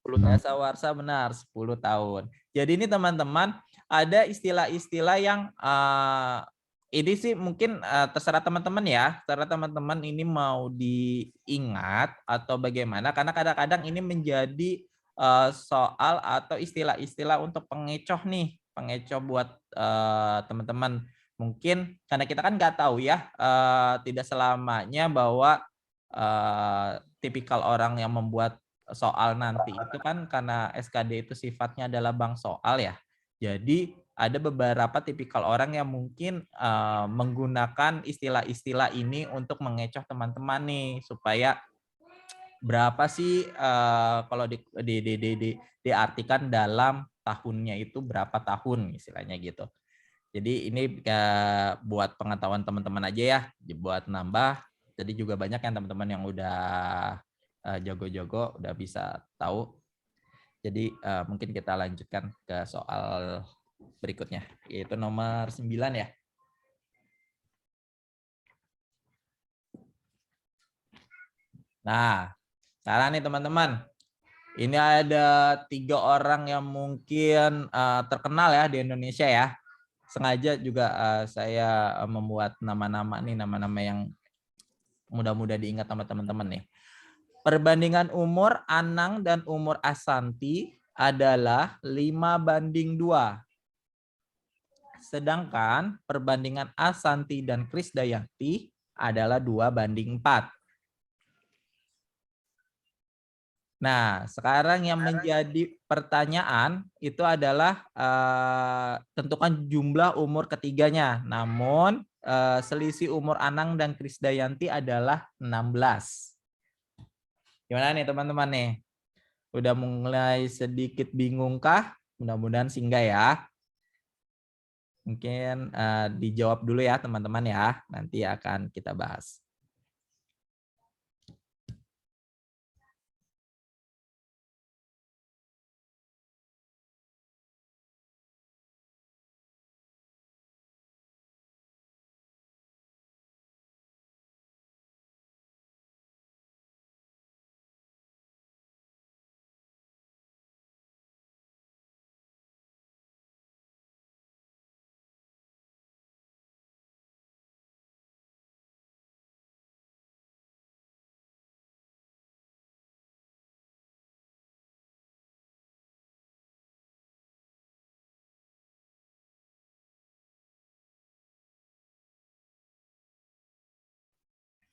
Speaker 2: Dasawarsa benar 10 tahun. Jadi ini teman-teman ada istilah-istilah yang ini sih mungkin terserah teman-teman ya. Terserah teman-teman ini mau diingat atau bagaimana. Karena kadang-kadang ini menjadi soal atau istilah-istilah untuk pengecoh nih. Pengecoh buat teman-teman. Mungkin karena kita kan nggak tahu ya. Tidak selamanya bahwa tipikal orang yang membuat soal nanti itu kan karena SKD itu sifatnya adalah bank soal ya. Jadi ada beberapa tipikal orang yang mungkin menggunakan istilah-istilah ini untuk mengecoh teman-teman nih supaya berapa sih kalau diartikan dalam tahunnya itu berapa tahun istilahnya gitu. Jadi ini buat pengetahuan teman-teman aja ya, buat nambah. Jadi juga banyak yang teman-teman yang udah jago-jago udah bisa tahu. Jadi mungkin kita lanjutkan ke soal berikutnya, yaitu nomor 9 ya. Nah, sekarang nih teman-teman, ini ada 3 orang yang mungkin terkenal ya di Indonesia ya. Sengaja juga saya membuat nama-nama nih, nama-nama yang mudah-mudah diingat sama teman-teman nih. Perbandingan umur Anang dan umur Asanti adalah 5:2. Sedangkan perbandingan Asanti dan Krisdayanti adalah 2:4. Nah, sekarang yang menjadi pertanyaan itu adalah tentukan jumlah umur ketiganya. Namun selisih umur Anang dan Krisdayanti adalah 16. Gimana nih teman-teman nih? Udah mulai sedikit bingung kah? Mudah-mudahan sih enggak ya. Mungkin dijawab dulu ya teman-teman ya. Nanti akan kita bahas.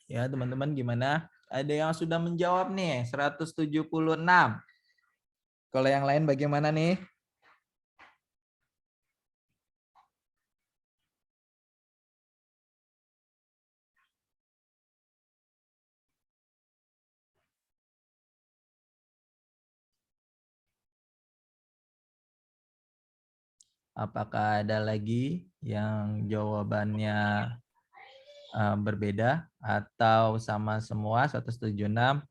Speaker 2: Ya, teman-teman gimana? Ada yang sudah menjawab nih, 176. Kalau yang lain bagaimana nih? Apakah ada lagi yang jawabannya berbeda atau sama semua 176?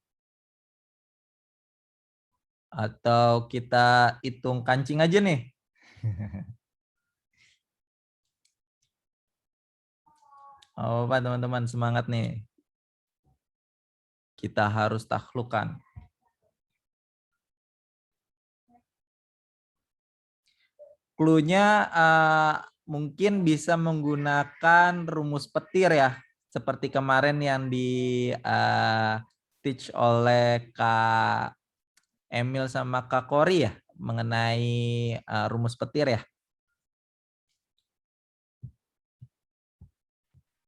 Speaker 2: Atau kita hitung kancing aja nih? Oh, Pak teman-teman semangat nih. Kita harus taklukkan. Cluenya mungkin bisa menggunakan rumus petir ya. Seperti kemarin yang di teach oleh Kak Emil sama Kak Kori ya. Mengenai rumus petir ya.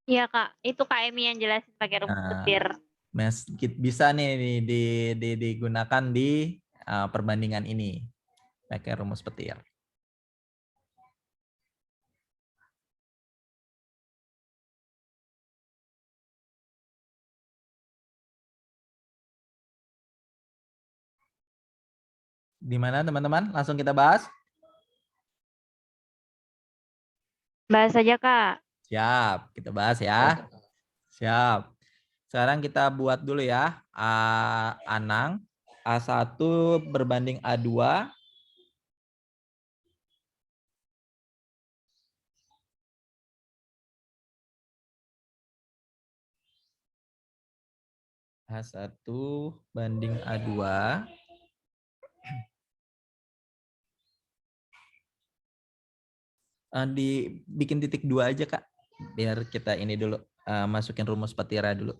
Speaker 1: Iya Kak, itu Kak Emi yang jelasin pakai rumus petir.
Speaker 2: Bisa nih digunakan di perbandingan ini pakai rumus petir. Di mana teman-teman? Langsung kita bahas?
Speaker 1: Bahas aja, Kak.
Speaker 2: Siap, kita bahas ya. Siap. Sekarang kita buat dulu ya. Anang, A1 berbanding A2. A1 banding A2. Dibikin titik 2 aja, Kak. Biar kita ini dulu, masukin rumus petira dulu.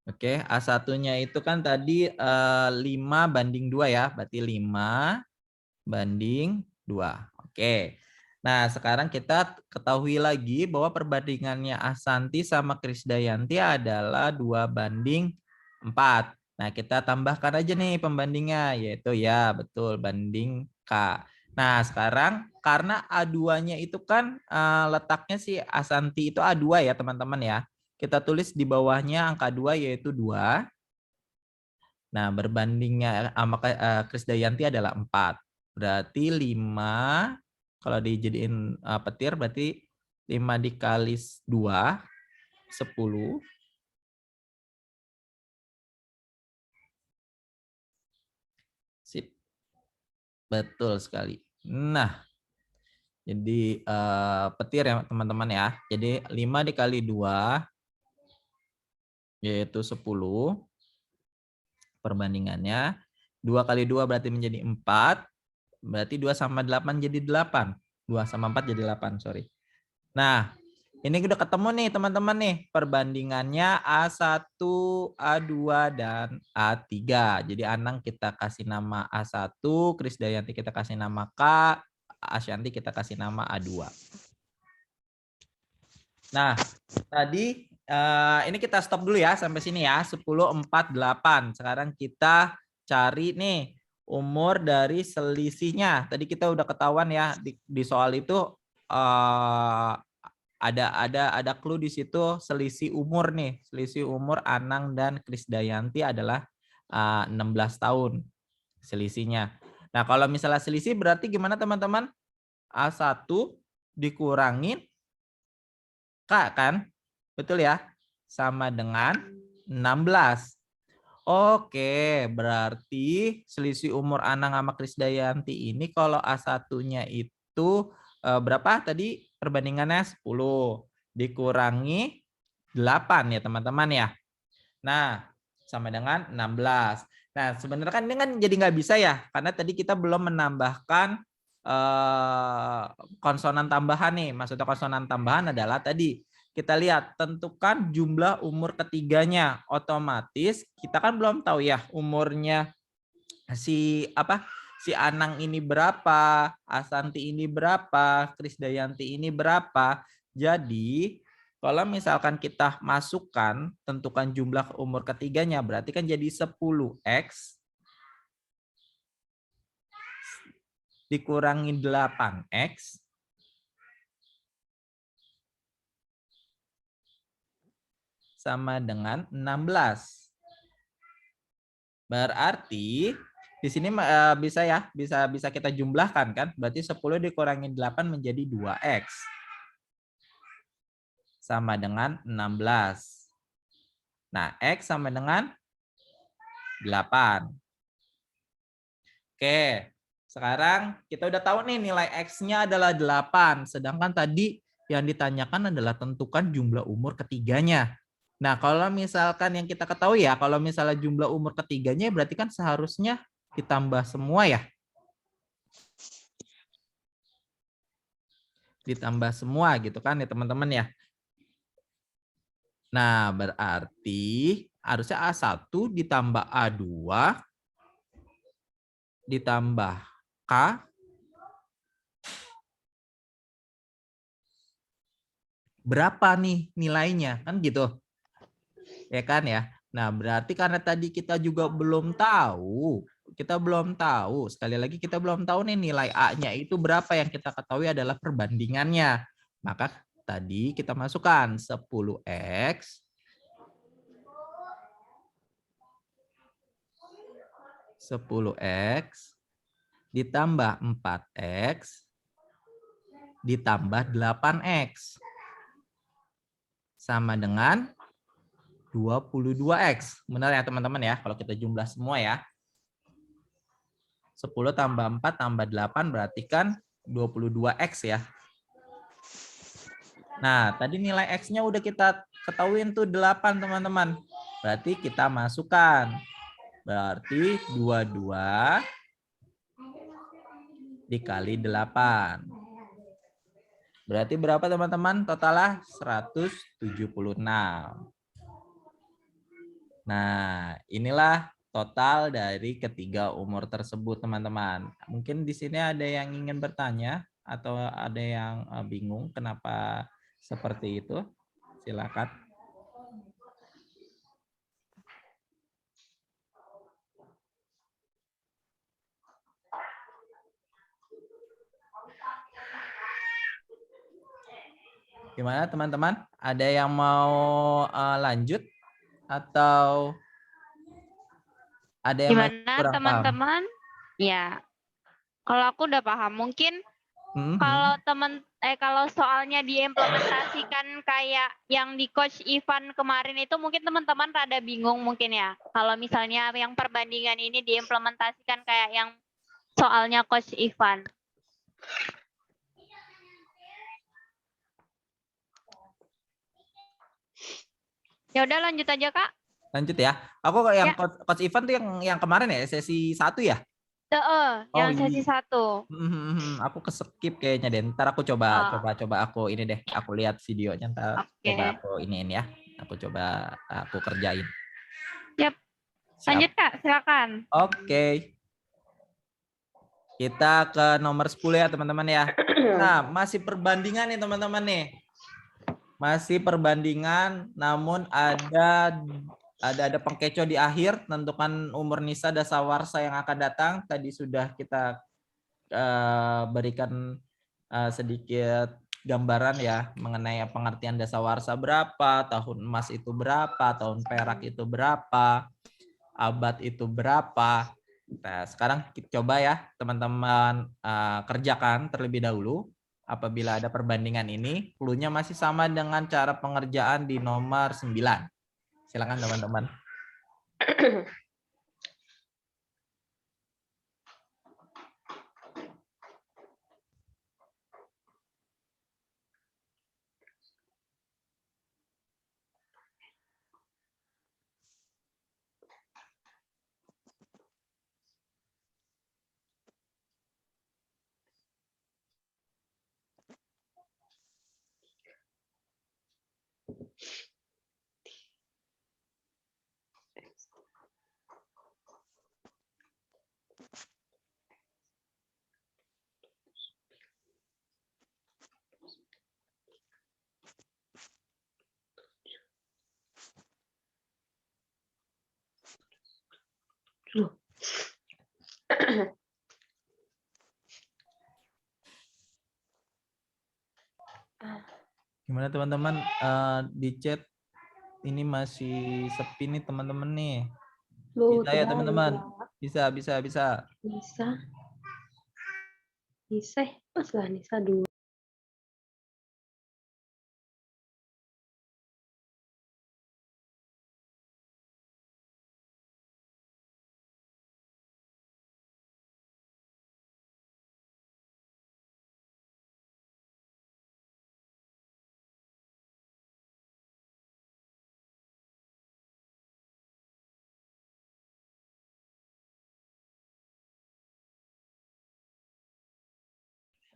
Speaker 2: Oke, A1-nya itu kan tadi 5 banding 2 ya. Berarti 5 banding 2. Oke. Nah, sekarang kita ketahui lagi bahwa perbandingannya Asanti sama Krisdayanti adalah 2 banding 4. Nah, kita tambahkan aja nih pembandingnya, yaitu ya betul banding K. Nah, sekarang karena A2-nya itu kan letaknya si Asanti itu A2 ya teman-teman ya. Kita tulis di bawahnya angka 2 yaitu 2. Nah, berbandingnya sama Krisdayanti adalah 4. Berarti 5, kalau dijadiin petir berarti 5 dikali 2, 10. Sip. Betul sekali. Nah, jadi petir ya teman-teman ya. Jadi 5 dikali 2, yaitu 10. Perbandingannya. 2 kali 2 berarti menjadi 4. Berarti 2 sama 8 jadi 8. 2 sama 4 jadi 8, sorry. Nah, ini udah ketemu nih teman-teman nih. Perbandingannya A1, A2, dan A3. Jadi Anang kita kasih nama A1, Krisdayanti kita kasih nama K, Asyanti kita kasih nama A2. Nah, tadi ini kita stop dulu ya sampai sini ya. 10, 4, 8. Sekarang kita cari nih umur dari selisihnya. Tadi kita udah ketahuan ya di soal itu ada clue di situ selisih umur nih. Selisih umur Anang dan Krisdayanti adalah 16 tahun selisihnya. Nah, kalau misalnya selisih berarti gimana teman-teman? A1 dikurangin K kan? Betul ya? Sama dengan 16. Oke, berarti selisih umur Anang sama Krisdayanti ini kalau A1-nya itu berapa tadi perbandingannya? 10 dikurangi 8 ya teman-teman ya. Nah, sama dengan 16. Nah, sebenarnya kan ini kan jadi nggak bisa ya, karena tadi kita belum menambahkan konsonan tambahan nih. Maksudnya konsonan tambahan adalah tadi kita lihat tentukan jumlah umur ketiganya. Otomatis kita kan belum tahu ya umurnya si Anang ini berapa, Asanti ini berapa, Krisdayanti ini berapa. Jadi kalau misalkan kita masukkan tentukan jumlah umur ketiganya berarti kan jadi 10x dikurangi 8x sama dengan 16. Berarti di sini bisa ya, bisa kita jumlahkan kan? Berarti 10 dikurangi 8 menjadi 2x. Sama dengan 16. Nah, x sama dengan 8. Oke. Sekarang kita udah tahu nih nilai x-nya adalah 8. Sedangkan tadi yang ditanyakan adalah tentukan jumlah umur ketiganya. Nah, kalau misalkan yang kita ketahui ya, kalau misalnya jumlah umur ketiganya berarti kan seharusnya ditambah semua ya. Ditambah semua gitu kan ya teman-teman ya. Nah, berarti harusnya A1 ditambah A2 ditambah K berapa nih nilainya, kan gitu. Ya kan ya. Nah, berarti karena tadi kita juga belum tahu, sekali lagi kita belum tahu nih nilai A-nya itu berapa, yang kita ketahui adalah perbandingannya. Maka tadi kita masukkan 10X ditambah 4X ditambah 8X sama dengan 22X. Benar ya teman-teman ya, kalau kita jumlah semua ya. 10 tambah 4 tambah 8 berarti kan 22X ya. Nah, tadi nilai X-nya udah kita ketahuin tuh 8 teman-teman. Berarti kita masukkan. Berarti 22 dikali 8. Berarti berapa teman-teman? Totalnya 176. Nah, inilah total dari ketiga umur tersebut, teman-teman. Mungkin di sini ada yang ingin bertanya atau ada yang bingung kenapa seperti itu? Silakan. Gimana teman-teman? Ada yang mau lanjut atau ada yang masih
Speaker 1: Gimana
Speaker 2: kurang paham?
Speaker 1: teman-teman? Ya, kalau aku udah paham. Mungkin kalau soalnya diimplementasikan kayak yang di Coach Ivan kemarin itu mungkin teman-teman rada bingung mungkin ya. Kalau misalnya yang perbandingan ini diimplementasikan kayak yang soalnya Coach Ivan. Ya udah lanjut aja Kak.
Speaker 2: Lanjut ya. Aku yang
Speaker 1: Ya.
Speaker 2: Coach Ivan tuh yang kemarin ya, sesi 1 ya?
Speaker 1: Yang
Speaker 2: iya.
Speaker 1: sesi 1.
Speaker 2: Aku keskip kayaknya deh. Ntar aku coba aku ini deh. Aku lihat videonya ntar. Coba aku iniin ya. Aku coba aku kerjain.
Speaker 1: Yap. Lanjut Kak, silakan.
Speaker 2: Oke. Kita ke nomor 10 ya teman-teman ya. Nah, masih perbandingan nih teman-teman nih. Masih perbandingan, namun ada pengkeco di akhir, tentukan umur Nisa dasawarsa yang akan datang. Tadi sudah kita berikan sedikit gambaran ya mengenai pengertian dasawarsa berapa, tahun emas itu berapa, tahun perak itu berapa, abad itu berapa. Nah, sekarang kita coba ya teman-teman kerjakan terlebih dahulu. Apabila ada perbandingan ini, clue-nya masih sama dengan cara pengerjaan di nomor 9. Silakan teman-teman. Gimana teman-teman, di chat ini masih sepi nih teman-teman nih. Bisa ya teman-teman? Bisa.
Speaker 6: Bisa, pas lah Nisa dulu.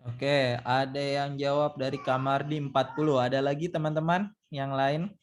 Speaker 2: Oke, ada yang jawab dari Kamardi 40. Ada lagi teman-teman yang lain?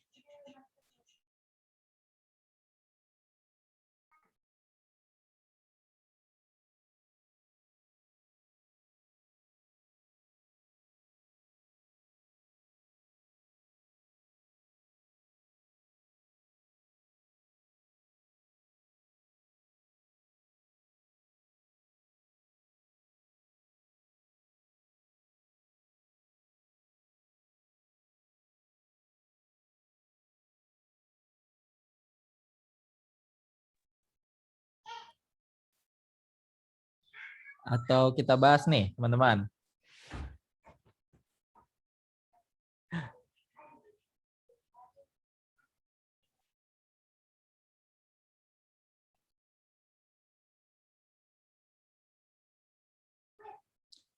Speaker 2: Atau kita bahas nih, teman-teman?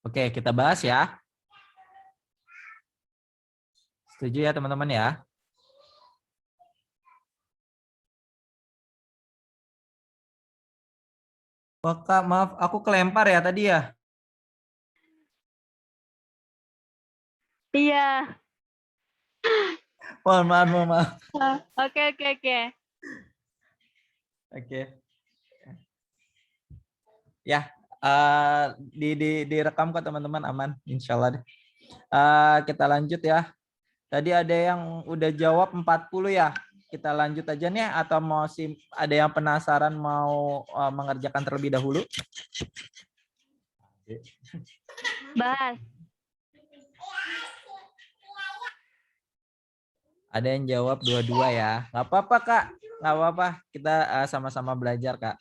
Speaker 2: Oke, kita bahas ya. Setuju ya, teman-teman ya? Oh, Kak, maaf, aku kelempar ya tadi ya.
Speaker 1: Iya.
Speaker 2: Mohon maaf, mohon maaf.
Speaker 1: Oke.
Speaker 2: Oke. Ya, direkam kok teman-teman, aman, insya Allah deh. Kita lanjut ya. Tadi ada yang udah jawab 40 ya. Kita lanjut aja nih atau ada yang penasaran mau mengerjakan terlebih dahulu?
Speaker 1: Bahas.
Speaker 2: Ada yang jawab dua-dua ya. Nggak apa-apa, Kak. Nggak apa-apa. Kita sama-sama belajar, Kak.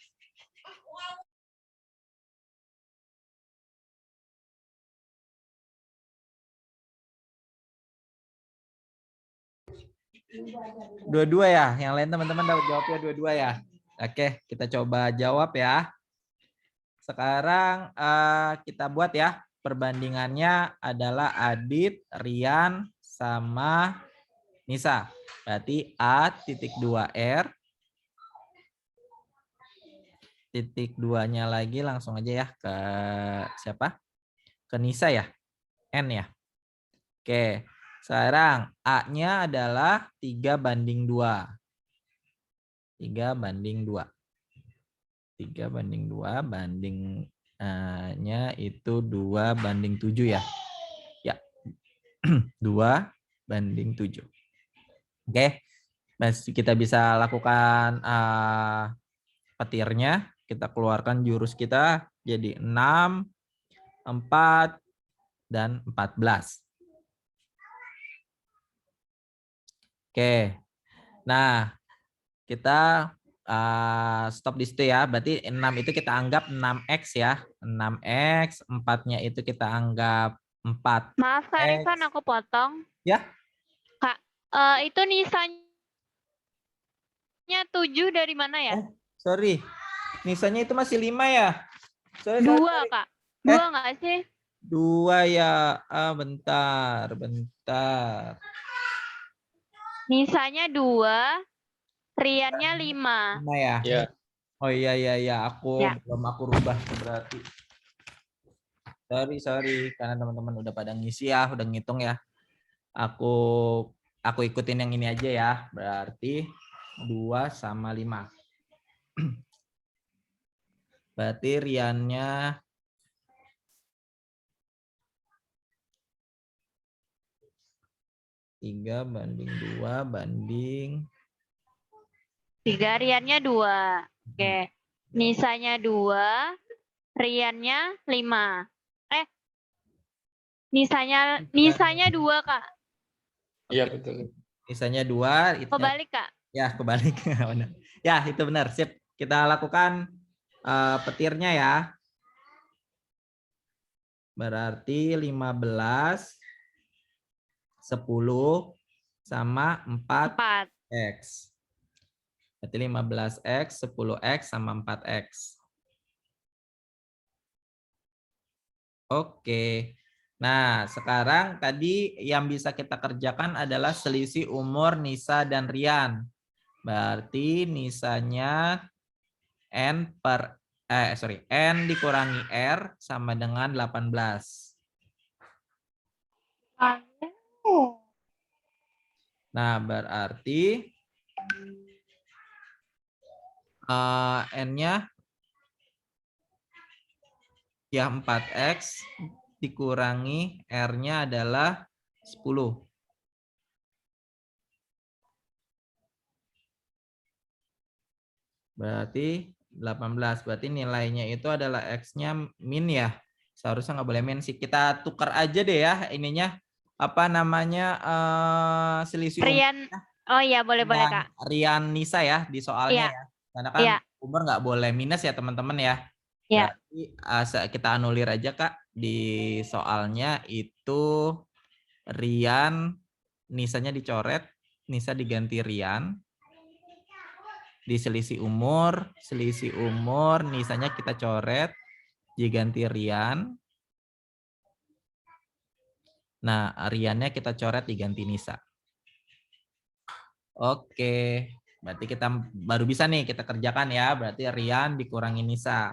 Speaker 2: Dua-dua ya. Yang lain teman-teman dapat jawabnya dua-dua ya. Oke, kita coba jawab ya. Sekarang kita buat ya. Perbandingannya adalah Adit, Rian, sama Nisa. Berarti A.2R. Titik 2-nya lagi langsung aja ya ke siapa? Ke Nisa ya. N ya. Oke. Sekarang A-nya adalah 3:2. 3:2. 3:2 bandingnya itu 2:7 ya. Ya. 2:7. Oke. Masih kita bisa lakukan petirnya. Kita keluarkan jurus kita jadi 6, 4, dan 14. Oke. Nah, kita stop di situ ya. Berarti 6 itu kita anggap 6x ya. 6x, 4-nya itu kita anggap 4.
Speaker 1: Maaf Kak Rifan, aku potong.
Speaker 2: Ya.
Speaker 1: Kak, itu Nisanya 7 dari mana ya?
Speaker 2: Sorry. Nisanya itu masih 5 ya? Sorry.
Speaker 1: 2, Kak. 2 nggak sih?
Speaker 2: 2 ya. Bentar.
Speaker 1: Nisanya 2, Riannya 5.
Speaker 2: 5 ya?
Speaker 5: Iya.
Speaker 2: Oh iya. Belum aku rubah berarti. Sorry. Karena teman-teman udah pada ngisi ya, udah ngitung ya. Aku ikutin yang ini aja ya. Berarti 2 sama 5. Berarti Riannya 3:2 banding
Speaker 1: 3, Riannya 2. Oke. Nisanya 2, Riannya 5. Nisanya 2, Kak.
Speaker 5: Iya, betul.
Speaker 2: Nisanya 2.
Speaker 1: Kebalik, Kak.
Speaker 2: Ya, kebalik. Ya, itu benar. Sip. Kita lakukan petirnya ya. Berarti 15, 10, sama 4x. Berarti 15x, 10x, sama 4x. Oke. Nah, sekarang tadi yang bisa kita kerjakan adalah selisih umur Nisa dan Rian. Berarti Nisanya N dikurangi R sama dengan 18. Nah, berarti N-nya ya 4x dikurangi R-nya adalah 10. Berarti 18. Berarti nilainya itu adalah X-nya min ya. Seharusnya nggak boleh min sih. Kita tukar aja deh ya ininya. Apa namanya? Selisih
Speaker 1: Rian. Oh iya, boleh Kak.
Speaker 2: Rian Nisa ya di soalnya ya. Karena kan umur nggak boleh minus ya teman-teman ya.
Speaker 1: Ya.
Speaker 2: Berarti kita anulir aja Kak. Di soalnya itu Rian, Nisanya dicoret, Nisa diganti Rian. Di selisih umur, Nisanya kita coret, diganti Rian. Nah, Riannya kita coret diganti Nisa. Oke, berarti kita baru bisa nih kita kerjakan ya. Berarti Rian dikurangi Nisa.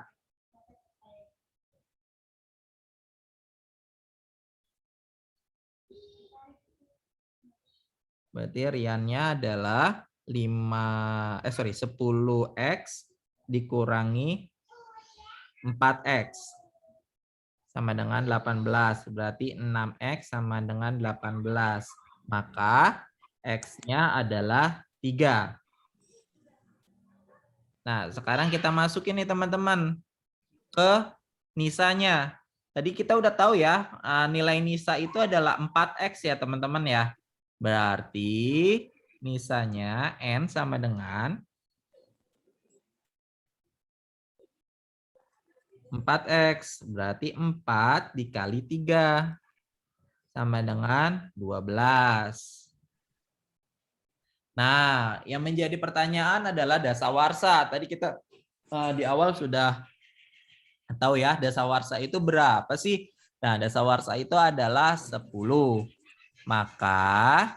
Speaker 2: Berarti Riannya adalah 10x dikurangi 4x sama dengan 18. Berarti 6x sama dengan 18. Maka x-nya adalah 3. Nah, sekarang kita masukin nih teman-teman ke Nisanya. Tadi kita udah tahu ya, nilai Nisa itu adalah 4x ya teman-teman ya. Berarti Nisanya N sama dengan 4x. Berarti 4 dikali 3 sama dengan 12. Nah, yang menjadi pertanyaan adalah dasawarsa. Tadi kita di awal sudah tahu ya, dasawarsa itu berapa sih? Nah, dasawarsa itu adalah 10. Maka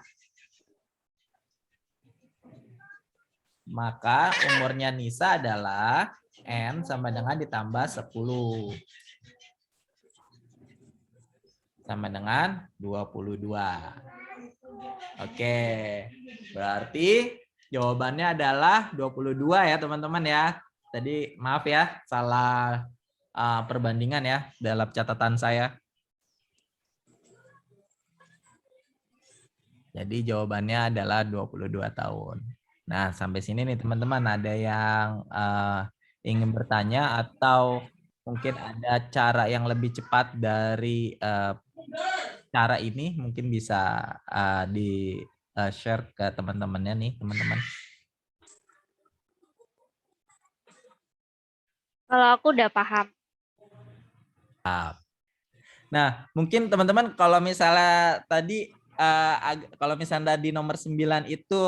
Speaker 2: umurnya Nisa adalah N sama dengan ditambah 10. Sama dengan 22. Oke, berarti jawabannya adalah 22 ya teman-teman ya. Tadi maaf ya, salah perbandingan ya dalam catatan saya. Jadi jawabannya adalah 22 tahun. Nah, sampai sini nih teman-teman, ada yang ingin bertanya atau mungkin ada cara yang lebih cepat dari cara ini, mungkin bisa di-share ke teman-temannya nih, teman-teman.
Speaker 1: Kalau aku udah paham.
Speaker 2: Nah, mungkin teman-teman kalau misalnya tadi kalau misalnya di nomor 9 itu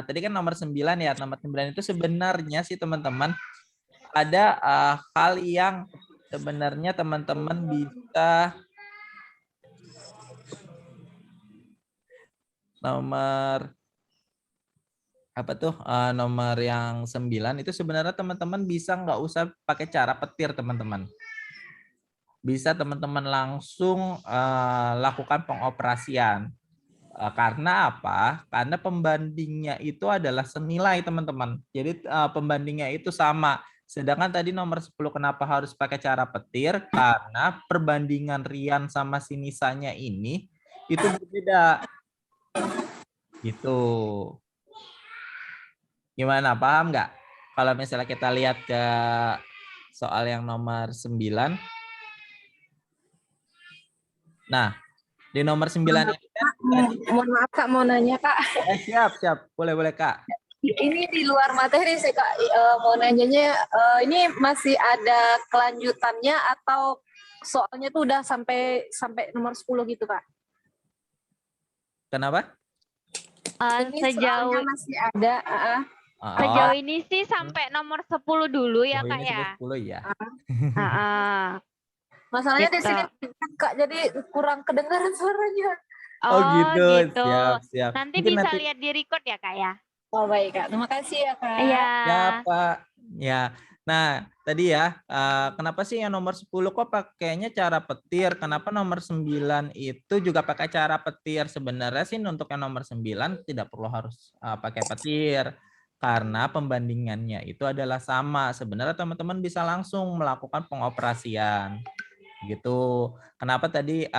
Speaker 2: tadi kan nomor 9 ya, nomor 9 itu sebenarnya sih teman-teman ada hal yang sebenarnya teman-teman bisa nomor apa tuh nomor yang 9 itu sebenarnya teman-teman bisa nggak usah pakai cara petir teman-teman. Bisa teman-teman langsung lakukan pengoperasian. Karena apa? Karena pembandingnya itu adalah senilai teman-teman. Jadi pembandingnya itu sama. Sedangkan tadi nomor 10 kenapa harus pakai cara petir? Karena perbandingan Rian sama si Nisanya ini itu berbeda. Gitu. Gimana? Paham nggak? Kalau misalnya kita lihat ke soal yang nomor 9. Nah, di nomor 9 ini kan
Speaker 6: mohon maaf Kak, mau nanya Kak.
Speaker 2: Siap. Boleh Kak.
Speaker 6: Ini di luar materi sih Kak, mau nanyanya ini masih ada kelanjutannya atau soalnya tuh udah sampai nomor 10 gitu Kak?
Speaker 2: Kenapa?
Speaker 6: Ini
Speaker 1: Sejauh
Speaker 6: soalnya masih ada.
Speaker 1: Sejauh ini sih sampai nomor 10 dulu ya Kak ya.
Speaker 2: 10 ya.
Speaker 6: Masalahnya
Speaker 1: Gitu.
Speaker 6: di sini Kak, jadi kurang kedengaran suaranya.
Speaker 2: Oh gitu. Siap.
Speaker 1: Nanti
Speaker 2: Mungkin
Speaker 1: bisa lihat di record ya Kak ya.
Speaker 6: Oh baik Kak, terima kasih ya Kak.
Speaker 1: Iya.
Speaker 2: Ya Pak. Ya. Nah tadi ya kenapa sih yang nomor 10 kok pakainya cara petir? Kenapa nomor 9 itu juga pakai cara petir? Sebenarnya sih untuk yang nomor 9 tidak perlu harus pakai petir. Karena pembandingannya itu adalah sama. Sebenarnya teman-teman bisa langsung melakukan pengoperasian. Gitu. Kenapa tadi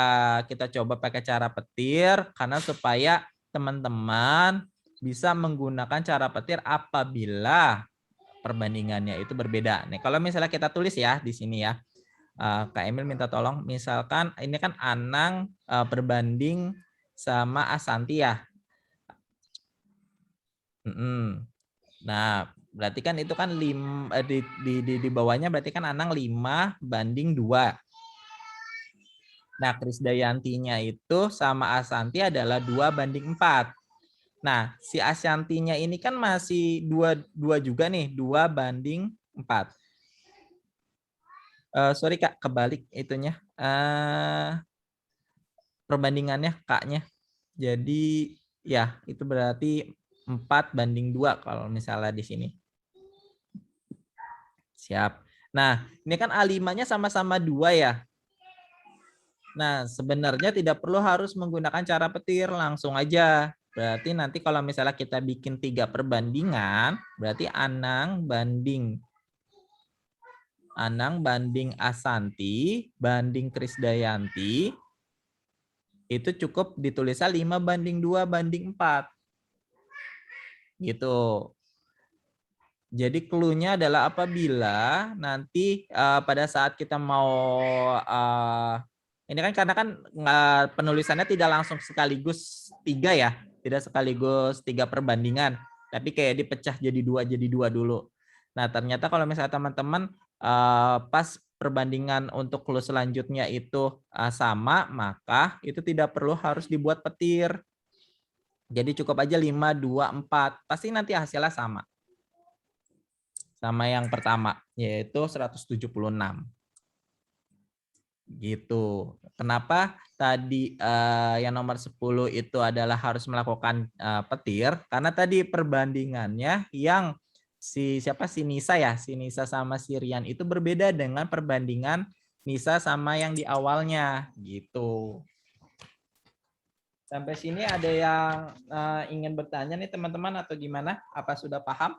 Speaker 2: kita coba pakai cara petir? Karena supaya teman-teman bisa menggunakan cara petir apabila perbandingannya itu berbeda. Nih, kalau misalnya kita tulis ya di sini ya, Kak Emil minta tolong, misalkan ini kan Anang berbanding sama Asanti ya. Nah, Berarti kan itu kan di bawahnya berarti kan Anang 5:2. Nah, Krisdayantinya itu sama Asanti adalah 2:4. Nah, si Asyantinya ini kan masih 2 juga nih, 2:4. Sorry Kak, kebalik itunya. Perbandingannya Kaknya. Jadi ya, itu berarti 4:2 kalau misalnya di sini. Siap. Nah, ini kan A5-nya sama-sama 2 ya. Nah, sebenarnya tidak perlu harus menggunakan cara petir, langsung aja. Berarti nanti kalau misalnya kita bikin 3 perbandingan, berarti Anang banding Asanti banding Krisdayanti, itu cukup ditulisnya 5:2:4. Gitu. Jadi clue-nya adalah apabila nanti pada saat kita mau ini kan karena kan penulisannya tidak langsung sekaligus 3 ya, tidak sekaligus 3 perbandingan, tapi kayak dipecah jadi 2 dulu. Nah, ternyata kalau misalnya teman-teman pas perbandingan untuk clue selanjutnya itu sama, maka itu tidak perlu harus dibuat petir. Jadi cukup aja 5:2:4, pasti nanti hasilnya sama. Sama yang pertama, yaitu 176. Gitu. Kenapa tadi yang nomor 10 itu adalah harus melakukan petir? Karena tadi perbandingannya yang si Nisa sama si Rian itu berbeda dengan perbandingan Nisa sama yang di awalnya gitu. Sampai sini ada yang ingin bertanya nih teman-teman atau gimana? Apa sudah paham?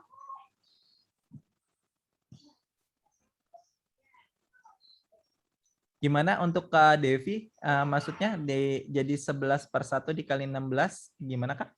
Speaker 2: Gimana untuk Kak Devi? Maksudnya jadi 11/1 dikali 16, gimana Kak?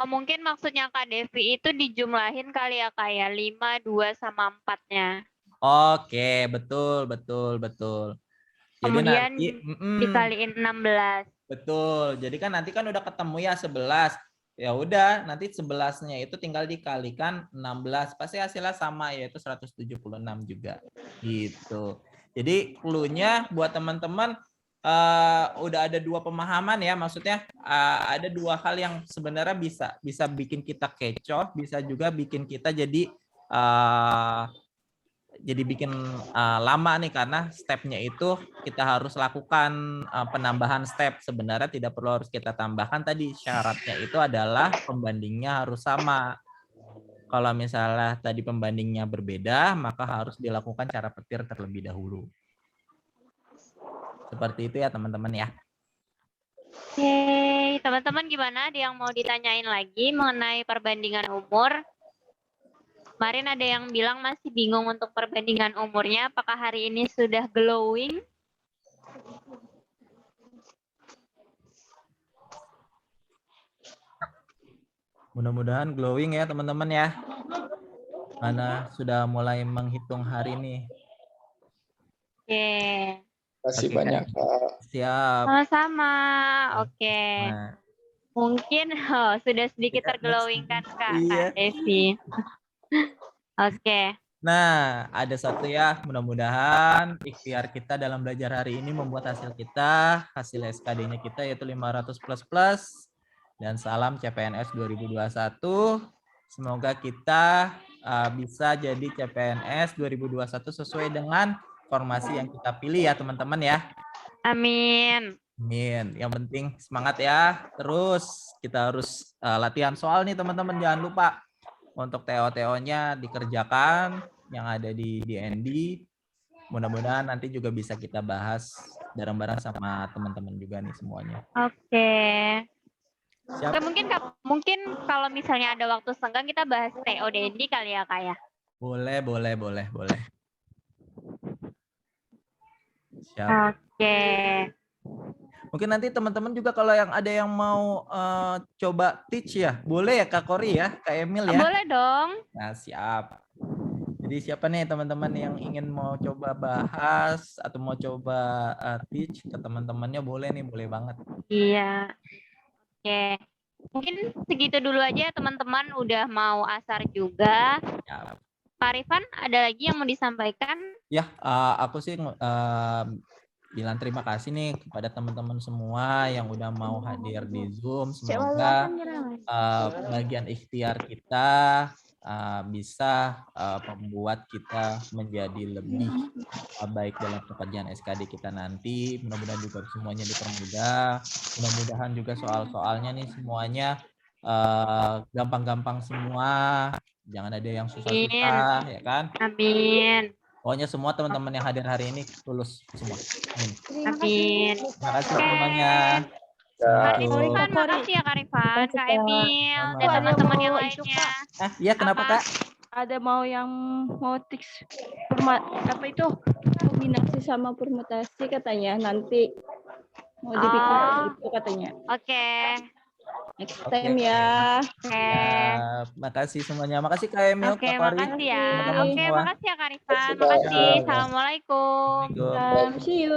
Speaker 1: Oh, mungkin maksudnya Kak Devi itu dijumlahin kali ya Kak ya, 5, 2, sama 4-nya.
Speaker 2: Oke, betul. Jadi
Speaker 1: Kemudian
Speaker 2: nanti
Speaker 1: dikaliin 16.
Speaker 2: Betul. Jadi kan nanti kan udah ketemu ya 11. Ya udah, nanti 11-nya itu tinggal dikalikan 16. Pasti hasilnya sama, yaitu 176 juga. Gitu. Jadi clue-nya buat teman-teman udah ada 2 pemahaman ya, maksudnya ada 2 hal yang sebenarnya bisa bikin kita kecoh, bisa juga bikin kita jadi bikin lama nih, karena stepnya itu kita harus lakukan penambahan step. Sebenarnya tidak perlu harus kita tambahkan, tadi syaratnya itu adalah pembandingnya harus sama. Kalau misalnya tadi pembandingnya berbeda, maka harus dilakukan cara petir terlebih dahulu. Seperti itu ya teman-teman ya.
Speaker 1: Oke, teman-teman gimana? Ada yang mau ditanyain lagi mengenai perbandingan umur? Kemarin ada yang bilang masih bingung untuk perbandingan umurnya. Apakah hari ini sudah glowing?
Speaker 2: Mudah-mudahan glowing ya teman-teman ya. Mana sudah mulai menghitung hari ini.
Speaker 1: Oke.
Speaker 7: Terima kasih banyak Kak.
Speaker 2: Siap.
Speaker 1: Sama-sama. Oke.
Speaker 2: Nah.
Speaker 1: Mungkin sudah sedikit terglowing kan Kak Devi. Oke.
Speaker 2: Nah, ada satu ya, mudah-mudahan ikhtiar kita dalam belajar hari ini membuat hasil SKD-nya kita yaitu 500++, dan salam CPNS 2021. Semoga kita bisa jadi CPNS 2021 sesuai dengan formasi yang kita pilih ya teman-teman ya.
Speaker 1: Amin.
Speaker 2: Amin. Yang penting semangat ya. Terus kita harus latihan soal nih teman-teman, jangan lupa. Untuk TO-TO-nya dikerjakan yang ada di DND. Mudah-mudahan nanti juga bisa kita bahas bareng-bareng sama teman-teman juga nih semuanya.
Speaker 1: Oke.
Speaker 2: Siap.
Speaker 1: Mungkin kalau misalnya ada waktu senggang kita bahas TO DND kali ya Kak ya.
Speaker 2: Boleh. Siap.
Speaker 1: Oke.
Speaker 2: Mungkin nanti teman-teman juga kalau yang ada yang mau coba teach ya, boleh ya Kak Kori ya, Kak Emil ya.
Speaker 1: Boleh dong.
Speaker 2: Nah siap. Jadi siapa nih teman-teman yang ingin mau coba bahas atau mau coba teach ke teman-temannya boleh nih, boleh banget.
Speaker 1: Iya. Oke. Mungkin segitu dulu aja teman-teman, udah mau asar juga.
Speaker 2: Ya.
Speaker 1: Pak Rifan, ada lagi yang mau disampaikan?
Speaker 2: Ya, aku sih bilang terima kasih nih kepada teman-teman semua yang udah mau hadir di Zoom. Semoga bagian ikhtiar kita bisa membuat kita menjadi lebih baik dalam pekerjaan SKD kita nanti. Mudah-mudahan juga semuanya dipermudah. Mudah-mudahan juga soal-soalnya nih semuanya gampang-gampang semua. Jangan ada yang susah-susah, ya kan?
Speaker 1: Amin.
Speaker 2: Pokoknya semua teman-teman yang hadir hari ini lulus semua. Amin.
Speaker 1: Amin.
Speaker 2: Terima kasih semuanya.
Speaker 1: Kak Rifan, makasih ya Kak Rifan, Kak Emil, dan teman-teman yang lainnya.
Speaker 2: Iya, kenapa Kak?
Speaker 3: Ada yang mau tips apa itu kombinasi sama permutasi katanya nanti mau dibikin itu katanya.
Speaker 1: Oke.
Speaker 3: Next time ya.
Speaker 2: Ya, makasih semuanya. Makasih Kak Emil,
Speaker 1: Oke,
Speaker 2: Kak Fari,
Speaker 1: makasih ya.
Speaker 2: teman-teman
Speaker 1: Oke,
Speaker 2: semua.
Speaker 1: makasih ya Kak Rifan. Makasih. Assalamualaikum.
Speaker 2: Assalamualaikum.
Speaker 3: See you.